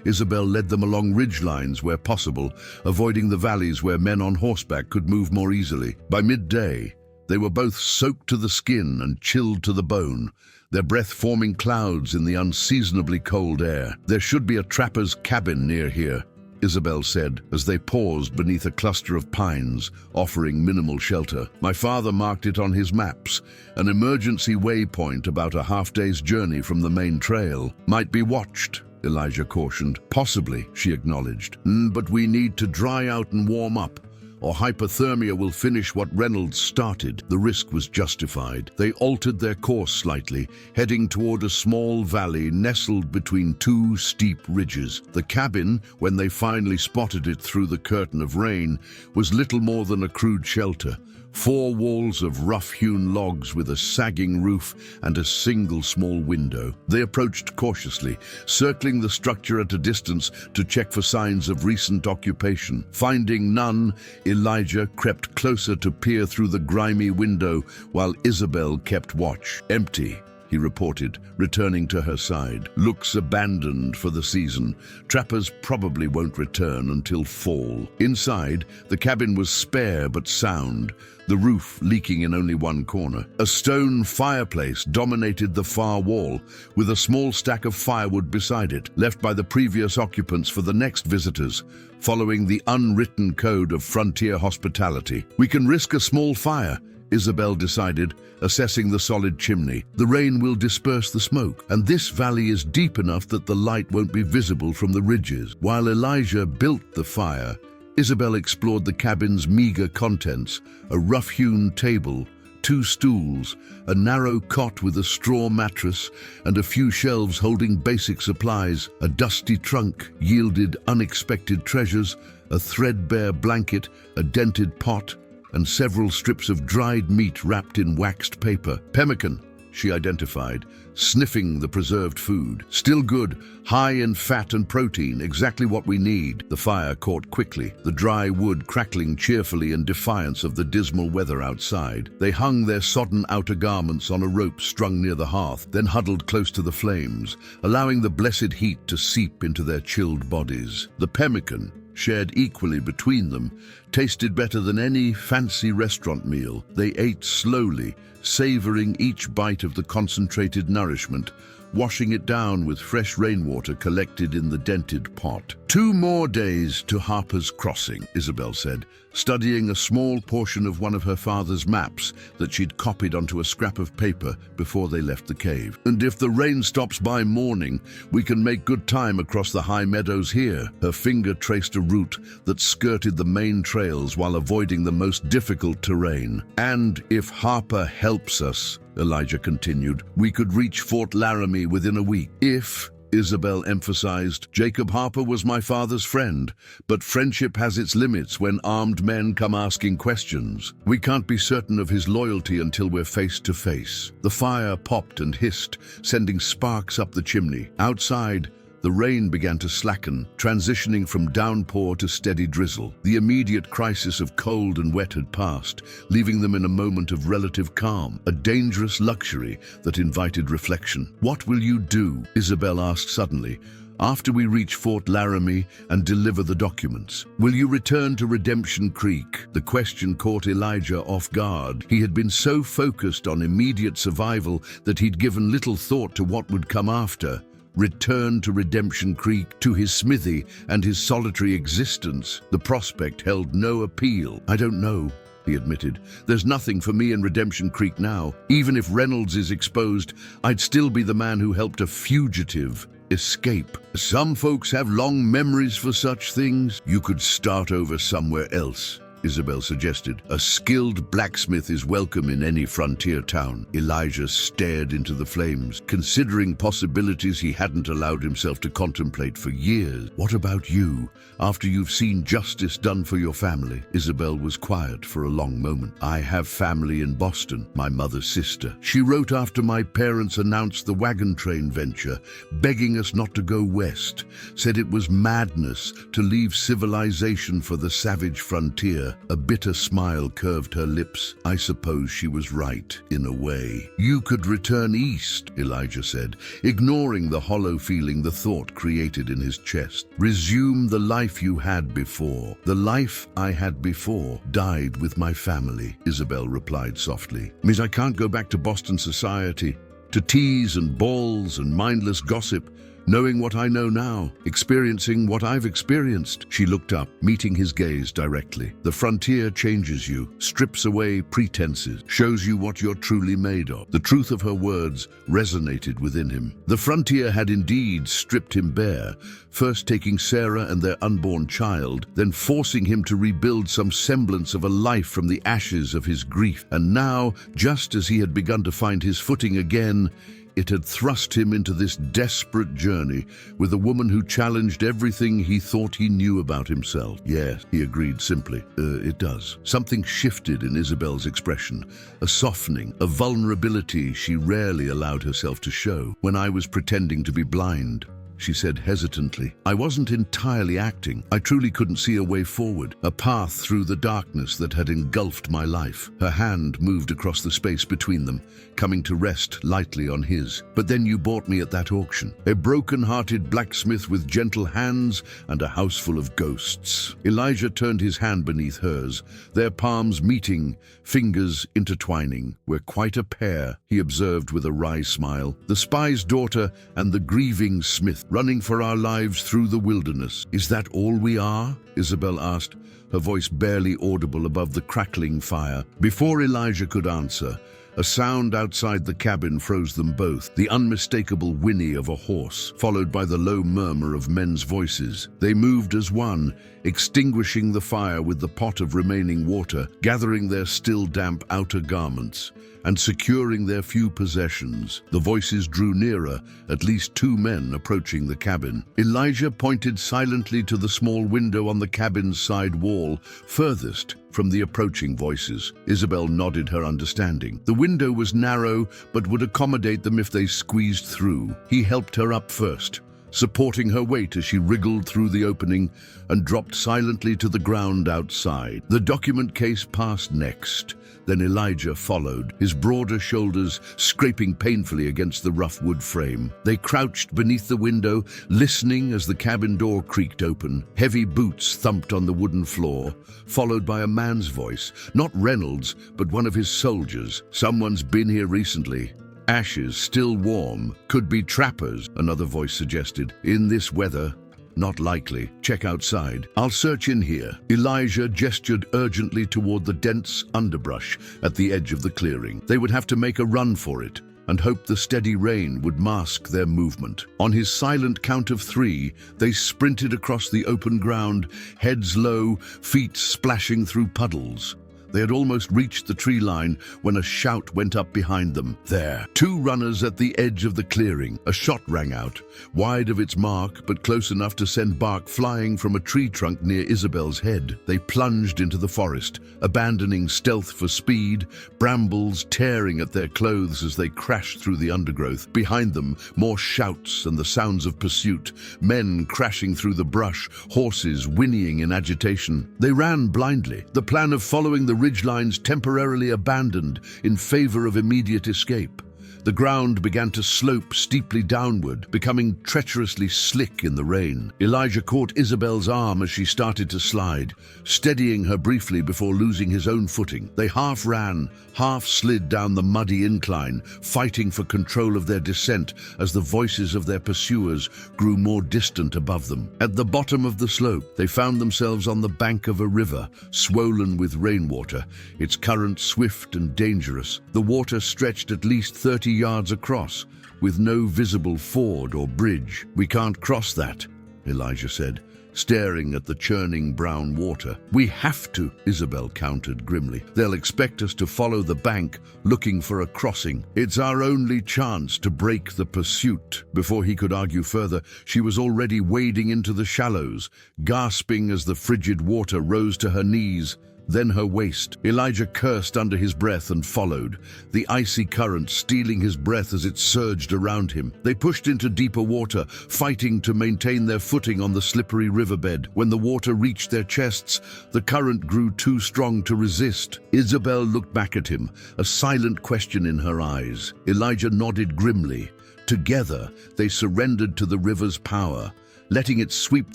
Isabel led them along ridgelines where possible, avoiding the valleys where men on horseback could move more easily. By midday, they were both soaked to the skin and chilled to the bone, their breath forming clouds in the unseasonably cold air. "There should be a trapper's cabin near here," Isabel said, as they paused beneath a cluster of pines, offering minimal shelter. "My father marked it on his maps, an emergency waypoint about a half-day's journey from the main trail. Might be watched," Elijah cautioned. "Possibly," she acknowledged. But we need to dry out and warm up, or hypothermia will finish what Reynolds started." The risk was justified. They altered their course slightly, heading toward a small valley nestled between 2 steep ridges. The cabin, when they finally spotted it through the curtain of rain, was little more than a crude shelter. 4 walls of rough-hewn logs with a sagging roof and a single small window. They approached cautiously, circling the structure at a distance to check for signs of recent occupation. Finding none, Elijah crept closer to peer through the grimy window while Isabel kept watch. "Empty," he reported, returning to her side. "Looks abandoned for the season. Trappers probably won't return until fall." Inside, the cabin was spare but sound, the roof leaking in only one corner. A stone fireplace dominated the far wall, with a small stack of firewood beside it, left by the previous occupants for the next visitors, following the unwritten code of frontier hospitality. "We can risk a small fire," Isabel decided, assessing the solid chimney. "The rain will disperse the smoke, and this valley is deep enough that the light won't be visible from the ridges." While Elijah built the fire, Isabel explored the cabin's meager contents: a rough-hewn table, 2 stools, a narrow cot with a straw mattress, and a few shelves holding basic supplies. A dusty trunk yielded unexpected treasures: a threadbare blanket, a dented pot, and several strips of dried meat wrapped in waxed paper. Pemmican, she identified, sniffing the preserved food. Still good, high in fat and protein, exactly what we need. The fire caught quickly, the dry wood crackling cheerfully in defiance of the dismal weather outside. They hung their sodden outer garments on a rope strung near the hearth, then huddled close to the flames, allowing the blessed heat to seep into their chilled bodies. The pemmican, shared equally between them, tasted better than any fancy restaurant meal. They ate slowly, savoring each bite of the concentrated nourishment, washing it down with fresh rainwater collected in the dented pot. 2 more days to Harper's Crossing, Isabel said, studying a small portion of one of her father's maps that she'd copied onto a scrap of paper before they left the cave. And if the rain stops by morning, we can make good time across the high meadows here. Her finger traced a route that skirted the main trails while avoiding the most difficult terrain. And if Harper helps us, Elijah continued, we could reach Fort Laramie within a week. If, Isabel emphasized, Jacob Harper was my father's friend, but friendship has its limits when armed men come asking questions. We can't be certain of his loyalty until we're face to face. The fire popped and hissed, sending sparks up the chimney. Outside, the rain began to slacken, transitioning from downpour to steady drizzle. The immediate crisis of cold and wet had passed, leaving them in a moment of relative calm, a dangerous luxury that invited reflection. What will you do? Isabel asked suddenly. After we reach Fort Laramie and deliver the documents, will you return to Redemption Creek? The question caught Elijah off guard. He had been so focused on immediate survival that he'd given little thought to what would come after. Return to Redemption Creek, to his smithy and his solitary existence. The prospect held no appeal. I don't know, he admitted. There's nothing for me in Redemption Creek now. Even if Reynolds is exposed, I'd still be the man who helped a fugitive escape. Some folks have long memories for such things. You could start over somewhere else, Isabel suggested. A skilled blacksmith is welcome in any frontier town. Elijah stared into the flames, considering possibilities he hadn't allowed himself to contemplate for years. What about you? After you've seen justice done for your family? Isabel was quiet for a long moment. I have family in Boston, my mother's sister. She wrote after my parents announced the wagon train venture, begging us not to go west, said it was madness to leave civilization for the savage frontier. A bitter smile curved her lips. I suppose she was right, in a way. You could return east, Elijah said, ignoring the hollow feeling the thought created in his chest. Resume the life you had before. The life I had before died with my family, Isabel replied softly. Means I can't go back to Boston society, to teas and balls and mindless gossip. Knowing what I know now, experiencing what I've experienced. She looked up, meeting his gaze directly. The frontier changes you, strips away pretenses, shows you what you're truly made of. The truth of her words resonated within him. The frontier had indeed stripped him bare, first taking Sarah and their unborn child, then forcing him to rebuild some semblance of a life from the ashes of his grief. And now, just as he had begun to find his footing again, it had thrust him into this desperate journey with a woman who challenged everything he thought he knew about himself. Yes, he agreed simply. It does. Something shifted in Isabel's expression, a softening, a vulnerability she rarely allowed herself to show. When I was pretending to be blind, she said hesitantly, I wasn't entirely acting. I truly couldn't see a way forward, a path through the darkness that had engulfed my life. Her hand moved across the space between them, coming to rest lightly on his. But then you bought me at that auction. A broken-hearted blacksmith with gentle hands and a house full of ghosts. Elijah turned his hand beneath hers, their palms meeting, fingers intertwining. We're quite a pair, he observed with a wry smile. The spy's daughter and the grieving smith, running for our lives through the wilderness. Is that all we are? Isabel asked, her voice barely audible above the crackling fire. Before Elijah could answer, a sound outside the cabin froze them both, the unmistakable whinny of a horse, followed by the low murmur of men's voices. They moved as one, extinguishing the fire with the pot of remaining water, gathering their still damp outer garments, and securing their few possessions. The voices drew nearer, at least 2 men approaching the cabin. Elijah pointed silently to the small window on the cabin's side wall, furthest from the approaching voices. Isabel nodded her understanding. The window was narrow, but would accommodate them if they squeezed through. He helped her up first, supporting her weight as she wriggled through the opening and dropped silently to the ground outside. The document case passed next. Then Elijah followed, his broader shoulders scraping painfully against the rough wood frame. They crouched beneath the window, listening as the cabin door creaked open. Heavy boots thumped on the wooden floor, followed by a man's voice. Not Reynolds, but one of his soldiers. "Someone's been here recently. Ashes still warm. Could be trappers," another voice suggested. "In this weather, not likely. Check outside. I'll search in here." Elijah gestured urgently toward the dense underbrush at the edge of the clearing. They would have to make a run for it and hope the steady rain would mask their movement. On his silent count of 3, they sprinted across the open ground, heads low, feet splashing through puddles. They had almost reached the tree line when a shout went up behind them. There, 2 runners at the edge of the clearing. A shot rang out, wide of its mark, but close enough to send bark flying from a tree trunk near Isabel's head. They plunged into the forest, abandoning stealth for speed, brambles tearing at their clothes as they crashed through the undergrowth. Behind them, more shouts and the sounds of pursuit, men crashing through the brush, horses whinnying in agitation. They ran blindly, the plan of following the ridgelines temporarily abandoned in favor of immediate escape. The ground began to slope steeply downward, becoming treacherously slick in the rain. Elijah caught Isabel's arm as she started to slide, steadying her briefly before losing his own footing. They half ran, half slid down the muddy incline, fighting for control of their descent as the voices of their pursuers grew more distant above them. At the bottom of the slope, they found themselves on the bank of a river, swollen with rainwater, its current swift and dangerous. The water stretched at least 30 yards across, with no visible ford or bridge. "We can't cross that," Elijah said, staring at the churning brown water. "We have to," Isabel countered grimly. "They'll expect us to follow the bank, looking for a crossing. It's our only chance to break the pursuit." Before he could argue further, she was already wading into the shallows, gasping as the frigid water rose to her knees, then her waist. Elijah cursed under his breath and followed, the icy current stealing his breath as it surged around him. They pushed into deeper water, fighting to maintain their footing on the slippery riverbed. When the water reached their chests, the current grew too strong to resist. Isabel looked back at him, a silent question in her eyes. Elijah nodded grimly. Together, they surrendered to the river's power, letting it sweep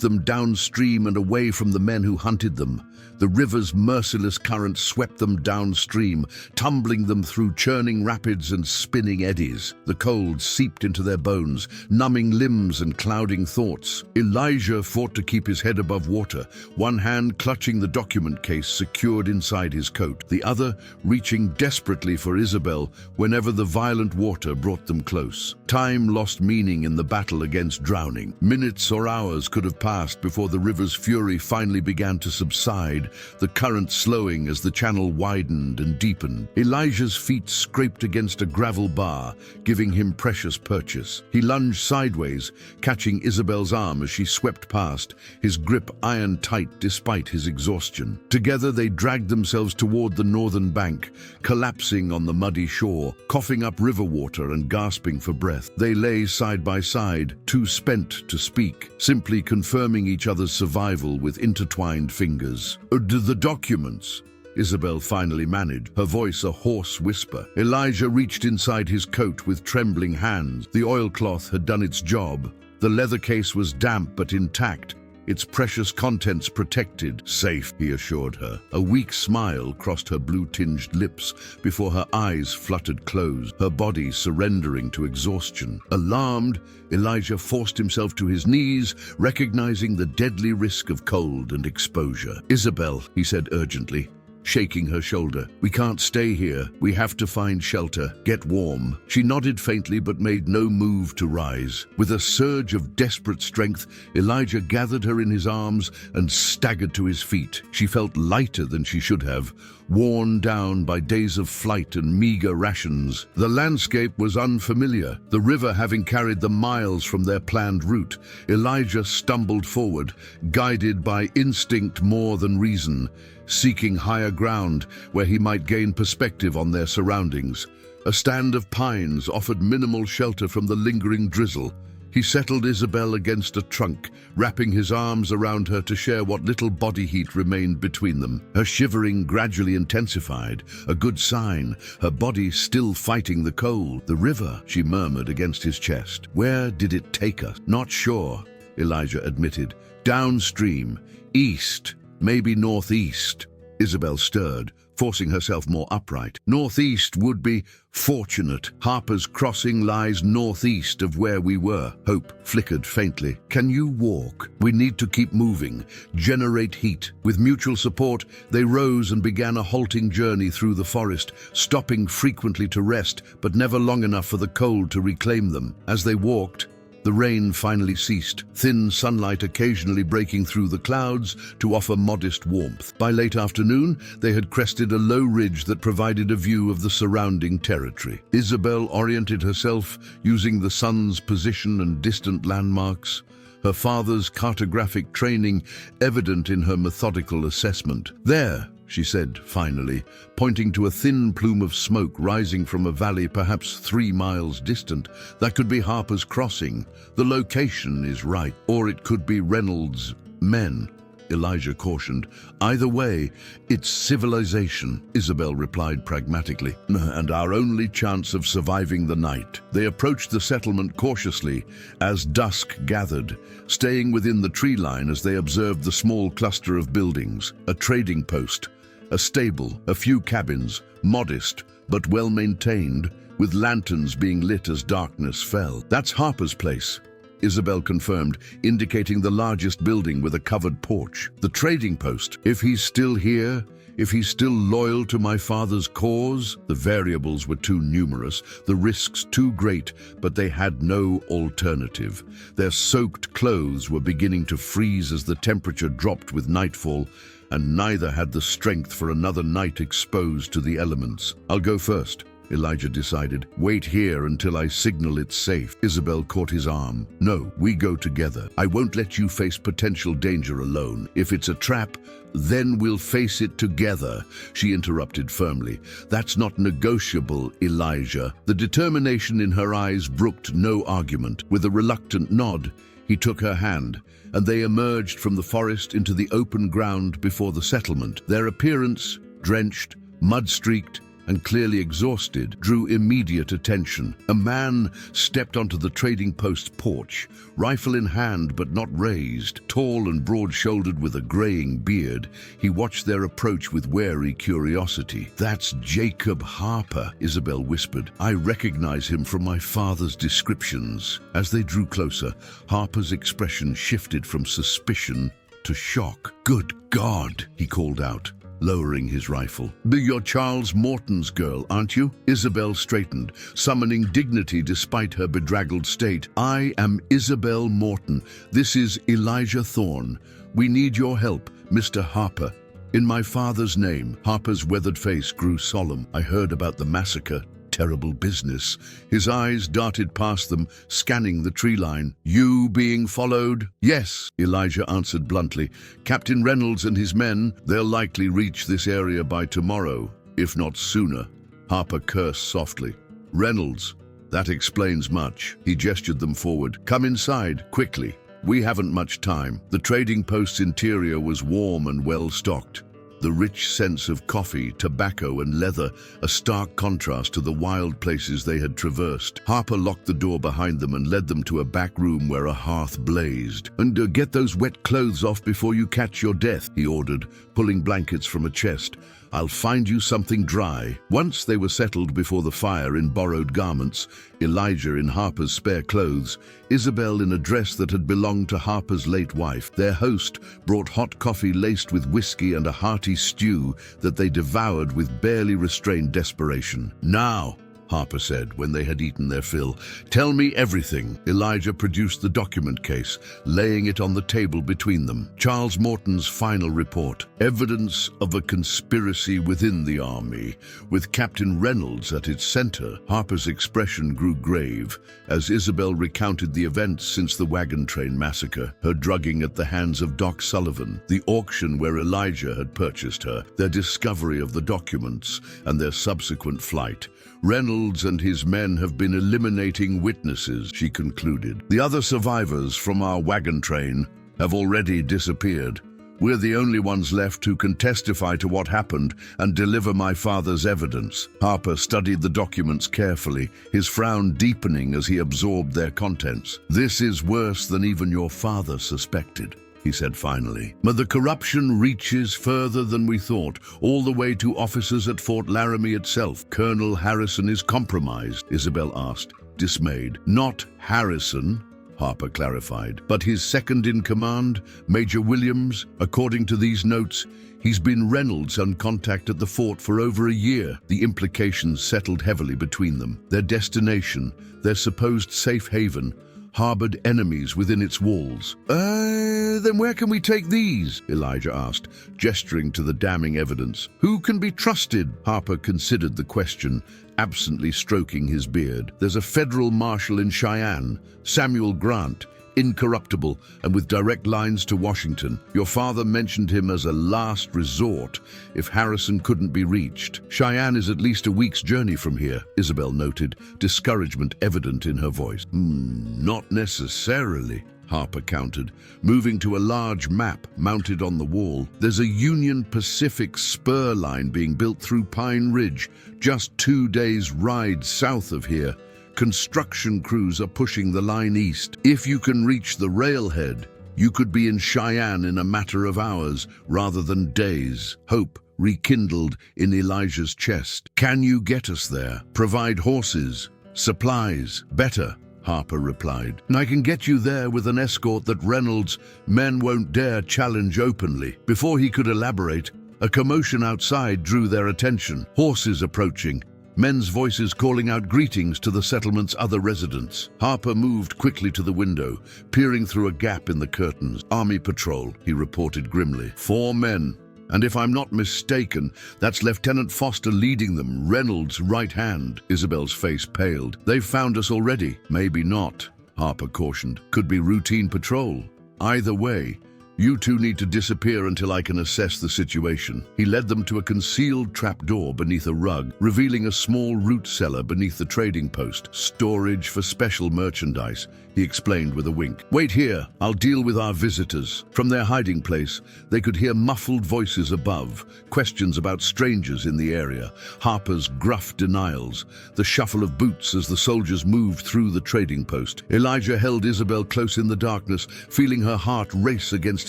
them downstream and away from the men who hunted them. The river's merciless current swept them downstream, tumbling them through churning rapids and spinning eddies. The cold seeped into their bones, numbing limbs and clouding thoughts. Elijah fought to keep his head above water, one hand clutching the document case secured inside his coat, the other reaching desperately for Isabel whenever the violent water brought them close. Time lost meaning in the battle against drowning. Minutes or hours could have passed before the river's fury finally began to subside, the current slowing as the channel widened and deepened. Elijah's feet scraped against a gravel bar, giving him precious purchase. He lunged sideways, catching Isabel's arm as she swept past, his grip iron tight despite his exhaustion. Together they dragged themselves toward the northern bank, collapsing on the muddy shore, coughing up river water and gasping for breath. They lay side by side, too spent to speak, simply confirming each other's survival with intertwined fingers. "The documents," Isabel finally managed, her voice a hoarse whisper. Elijah reached inside his coat with trembling hands. The oilcloth had done its job. The leather case was damp but intact, its precious contents protected. "Safe," he assured her. A weak smile crossed her blue-tinged lips before her eyes fluttered closed, her body surrendering to exhaustion. Alarmed, Elijah forced himself to his knees, recognizing the deadly risk of cold and exposure. "Isabel," he said urgently, shaking her shoulder, "we can't stay here. We have to find shelter, get warm." She nodded faintly but made no move to rise. With a surge of desperate strength, Elijah gathered her in his arms and staggered to his feet. She felt lighter than she should have, worn down by days of flight and meager rations. The landscape was unfamiliar, the river having carried them miles from their planned route. Elijah stumbled forward, guided by instinct more than reason, seeking higher ground where he might gain perspective on their surroundings. A stand of pines offered minimal shelter from the lingering drizzle. He settled Isabel against a trunk, wrapping his arms around her to share what little body heat remained between them. Her shivering gradually intensified, a good sign, her body still fighting the cold. "The river," she murmured against his chest. "Where did it take us?" "Not sure," Elijah admitted. "Downstream, east, maybe northeast." Isabel stirred, forcing herself more upright. "Northeast would be fortunate. Harper's Crossing lies northeast of where we were." Hope flickered faintly. "Can you walk? We need to keep moving, generate heat." With mutual support, they rose and began a halting journey through the forest, stopping frequently to rest, but never long enough for the cold to reclaim them. As they walked, the rain finally ceased, thin sunlight occasionally breaking through the clouds to offer modest warmth. By late afternoon, they had crested a low ridge that provided a view of the surrounding territory. Isabel oriented herself using the sun's position and distant landmarks, her father's cartographic training evident in her methodical assessment. "There," she said finally, pointing to a thin plume of smoke rising from a valley perhaps 3 miles distant. "That could be Harper's Crossing. The location is right. Or it could be Reynolds' men," Elijah cautioned. "Either way, it's civilization," Isabel replied pragmatically, "and our only chance of surviving the night." They approached the settlement cautiously as dusk gathered, staying within the tree line as they observed the small cluster of buildings, a trading post, a stable, a few cabins, modest but well-maintained, with lanterns being lit as darkness fell. "That's Harper's place," Isabel confirmed, indicating the largest building with a covered porch. "The trading post. If he's still here, if he's still loyal to my father's cause." The variables were too numerous, the risks too great, but they had no alternative. Their soaked clothes were beginning to freeze as the temperature dropped with nightfall, and neither had the strength for another night exposed to the elements. "I'll go first," Elijah decided. "Wait here until I signal it's safe." Isabel caught his arm. "No, we go together. I won't let you face potential danger alone. If it's a trap, then we'll face it together," she interrupted firmly. "That's not negotiable, Elijah." The determination in her eyes brooked no argument. With a reluctant nod, he took her hand, and they emerged from the forest into the open ground before the settlement. Their appearance, drenched, mud-streaked, and clearly exhausted, drew immediate attention. A man stepped onto the trading post's porch, rifle in hand but not raised. Tall and broad-shouldered with a graying beard, he watched their approach with wary curiosity. "That's Jacob Harper," Isabel whispered. "I recognize him from my father's descriptions." As they drew closer, Harper's expression shifted from suspicion to shock. "Good God," he called out, lowering his rifle. "You're Charles Morton's girl, aren't you?" Isabel straightened, summoning dignity despite her bedraggled state. "I am Isabel Morton. This is Elijah Thorne. We need your help, Mr. Harper. In my father's name." Harper's weathered face grew solemn. "I heard about the massacre. Terrible business." His eyes darted past them, scanning the tree line. "You being followed?" "Yes," Elijah answered bluntly. "Captain Reynolds and his men, they'll likely reach this area by tomorrow, if not sooner." Harper cursed softly. "Reynolds, that explains much." He gestured them forward. "Come inside, quickly. We haven't much time." The trading post's interior was warm and well-stocked. The rich scents of coffee, tobacco, and leather, a stark contrast to the wild places they had traversed. Harper locked the door behind them and led them to a back room where a hearth blazed. "And get those wet clothes off before you catch your death," he ordered, pulling blankets from a chest. "I'll find you something dry." Once they were settled before the fire in borrowed garments, Elijah in Harper's spare clothes, Isabel in a dress that had belonged to Harper's late wife, their host brought hot coffee laced with whiskey and a hearty stew that they devoured with barely restrained desperation. "Now," Harper said when they had eaten their fill. "Tell me everything." Elijah produced the document case, laying it on the table between them. Charles Morton's final report. Evidence of a conspiracy within the army, with Captain Reynolds at its center. Harper's expression grew grave as Isabel recounted the events since the wagon train massacre, her drugging at the hands of Doc Sullivan, the auction where Elijah had purchased her, their discovery of the documents, and their subsequent flight. "Reynolds and his men have been eliminating witnesses," she concluded. "The other survivors from our wagon train have already disappeared. We're the only ones left who can testify to what happened and deliver my father's evidence." Harper studied the documents carefully, his frown deepening as he absorbed their contents. "This is worse than even your father suspected," he said finally. "But the corruption reaches further than we thought, all the way to officers at Fort Laramie itself." "Colonel Harrison is compromised?" Isabel asked, dismayed. "Not Harrison," Harper clarified, "but his second-in-command, Major Williams. According to these notes, he's been Reynolds on contact at the fort for over a year." The implications settled heavily between them. Their destination, their supposed safe haven, harbored enemies within its walls. Then where can we take these?" Elijah asked, gesturing to the damning evidence. "Who can be trusted?" Harper considered the question, absently stroking his beard. "There's a federal marshal in Cheyenne, Samuel Grant, incorruptible and with direct lines to Washington. Your father mentioned him as a last resort if Harrison couldn't be reached. Cheyenne is at least a week's journey from here," Isabel noted, discouragement evident in her voice. Not necessarily," Harper countered, moving to a large map mounted on the wall. "There's a Union Pacific spur line being built through Pine Ridge, just 2 days' ride south of here. Construction crews are pushing the line east. If you can reach the railhead, you could be in Cheyenne in a matter of hours rather than days." Hope rekindled in Elijah's chest. "Can you get us there? Provide horses, supplies?" "Better," Harper replied. "I can get you there with an escort that Reynolds' men won't dare challenge openly." Before he could elaborate, a commotion outside drew their attention. Horses approaching, men's voices calling out greetings to the settlement's other residents. Harper moved quickly to the window, peering through a gap in the curtains. "Army patrol," he reported grimly. 4 men. "And if I'm not mistaken, that's Lieutenant Foster leading them, Reynolds' right hand." Isabel's face paled. "They've found us already." "Maybe not," Harper cautioned. "Could be routine patrol. Either way, you two need to disappear until I can assess the situation." He led them to a concealed trapdoor beneath a rug, revealing a small root cellar beneath the trading post. "Storage for special merchandise," he explained with a wink. "Wait here, I'll deal with our visitors." From their hiding place, they could hear muffled voices above, questions about strangers in the area, Harper's gruff denials, the shuffle of boots as the soldiers moved through the trading post. Elijah held Isabel close in the darkness, feeling her heart race against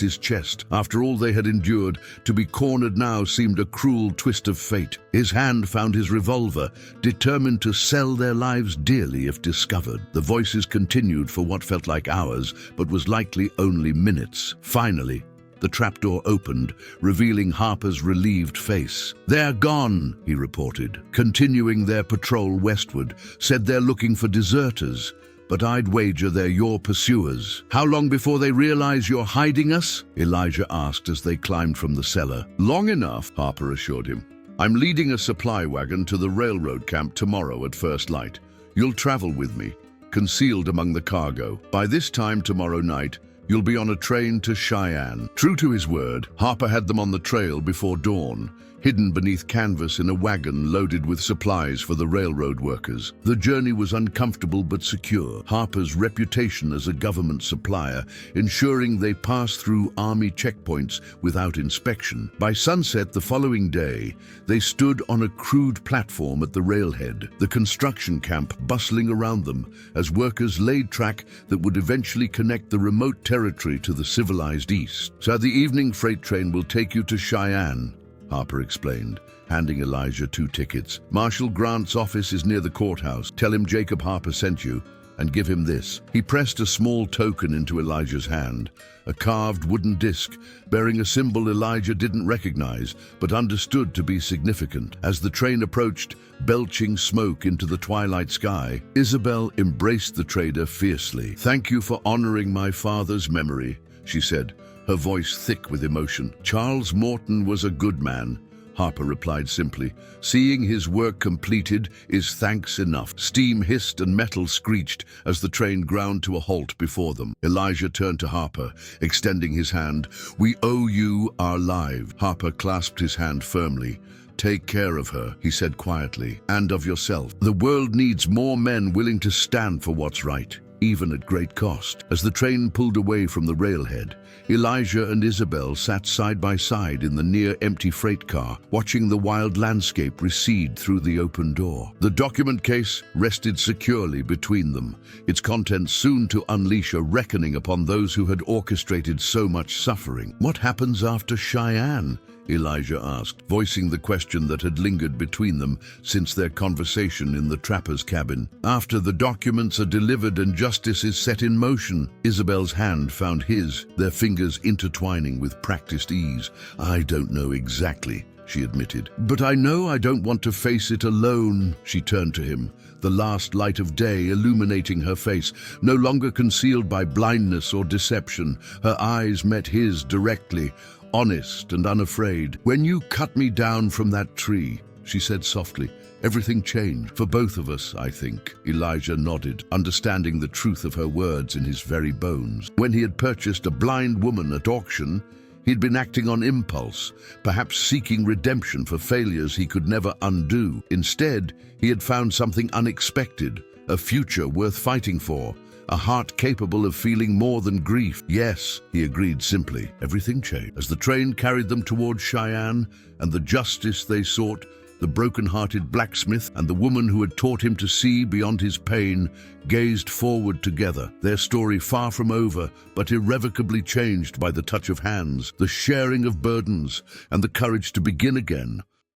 his chest. After all they had endured, to be cornered now seemed a cruel twist of fate. His hand found his revolver, determined to sell their lives dearly if discovered. The voices continued for what felt like hours, but was likely only minutes. Finally, the trapdoor opened, revealing Harper's relieved face. "They're gone," he reported, continuing their patrol westward. "Said they're looking for deserters, but I'd wager they're your pursuers." "How long before they realize you're hiding us?" Elijah asked as they climbed from the cellar. "Long enough," Harper assured him. "I'm leading a supply wagon to the railroad camp tomorrow at first light. You'll travel with me, concealed among the cargo. By this time tomorrow night, you'll be on a train to Cheyenne." True to his word, Harper had them on the trail before dawn, hidden beneath canvas in a wagon loaded with supplies for the railroad workers. The journey was uncomfortable but secure, Harper's reputation as a government supplier ensuring they passed through army checkpoints without inspection. By sunset the following day, they stood on a crude platform at the railhead, the construction camp bustling around them as workers laid track that would eventually connect the remote territory to the civilized east. "So the evening freight train will take you to Cheyenne," Harper explained, handing Elijah 2 tickets. "Marshal Grant's office is near the courthouse. Tell him Jacob Harper sent you. and give him this." He pressed a small token into Elijah's hand, a carved wooden disc bearing a symbol Elijah didn't recognize but understood to be significant. As the train approached, belching smoke into the twilight sky, Isabel embraced the trader fiercely. "Thank you for honoring my father's memory," she said, her voice thick with emotion. "Charles Morton was a good man," Harper replied simply. "Seeing his work completed is thanks enough." Steam hissed and metal screeched as the train ground to a halt before them. Elijah turned to Harper, extending his hand. "We owe you our lives." Harper clasped his hand firmly. "Take care of her," he said quietly, "and of yourself. The world needs more men willing to stand for what's right, even at great cost." As the train pulled away from the railhead, Elijah and Isabel sat side by side in the near-empty freight car, watching the wild landscape recede through the open door. The document case rested securely between them, its contents soon to unleash a reckoning upon those who had orchestrated so much suffering. "What happens after Cheyenne?" Elijah asked, voicing the question that had lingered between them since their conversation in the trapper's cabin. "After the documents are delivered and justice is set in motion." Isabel's hand found his, their fingers intertwining with practiced ease. "I don't know exactly," she admitted, "but I know I don't want to face it alone." She turned to him, the last light of day illuminating her face, no longer concealed by blindness or deception. Her eyes met his directly, honest and unafraid. "When you cut me down from that tree," she said softly, "everything changed. For both of us, I think." Elijah nodded, understanding the truth of her words in his very bones. When he had purchased a blind woman at auction, he'd been acting on impulse, perhaps seeking redemption for failures he could never undo. Instead, he had found something unexpected, a future worth fighting for, a heart capable of feeling more than grief. "Yes," he agreed simply. Everything changed. As the train carried them towards Cheyenne and the justice they sought, the broken-hearted blacksmith and the woman who had taught him to see beyond his pain gazed forward together, their story far from over, but irrevocably changed by the touch of hands, the sharing of burdens, and the courage to begin again,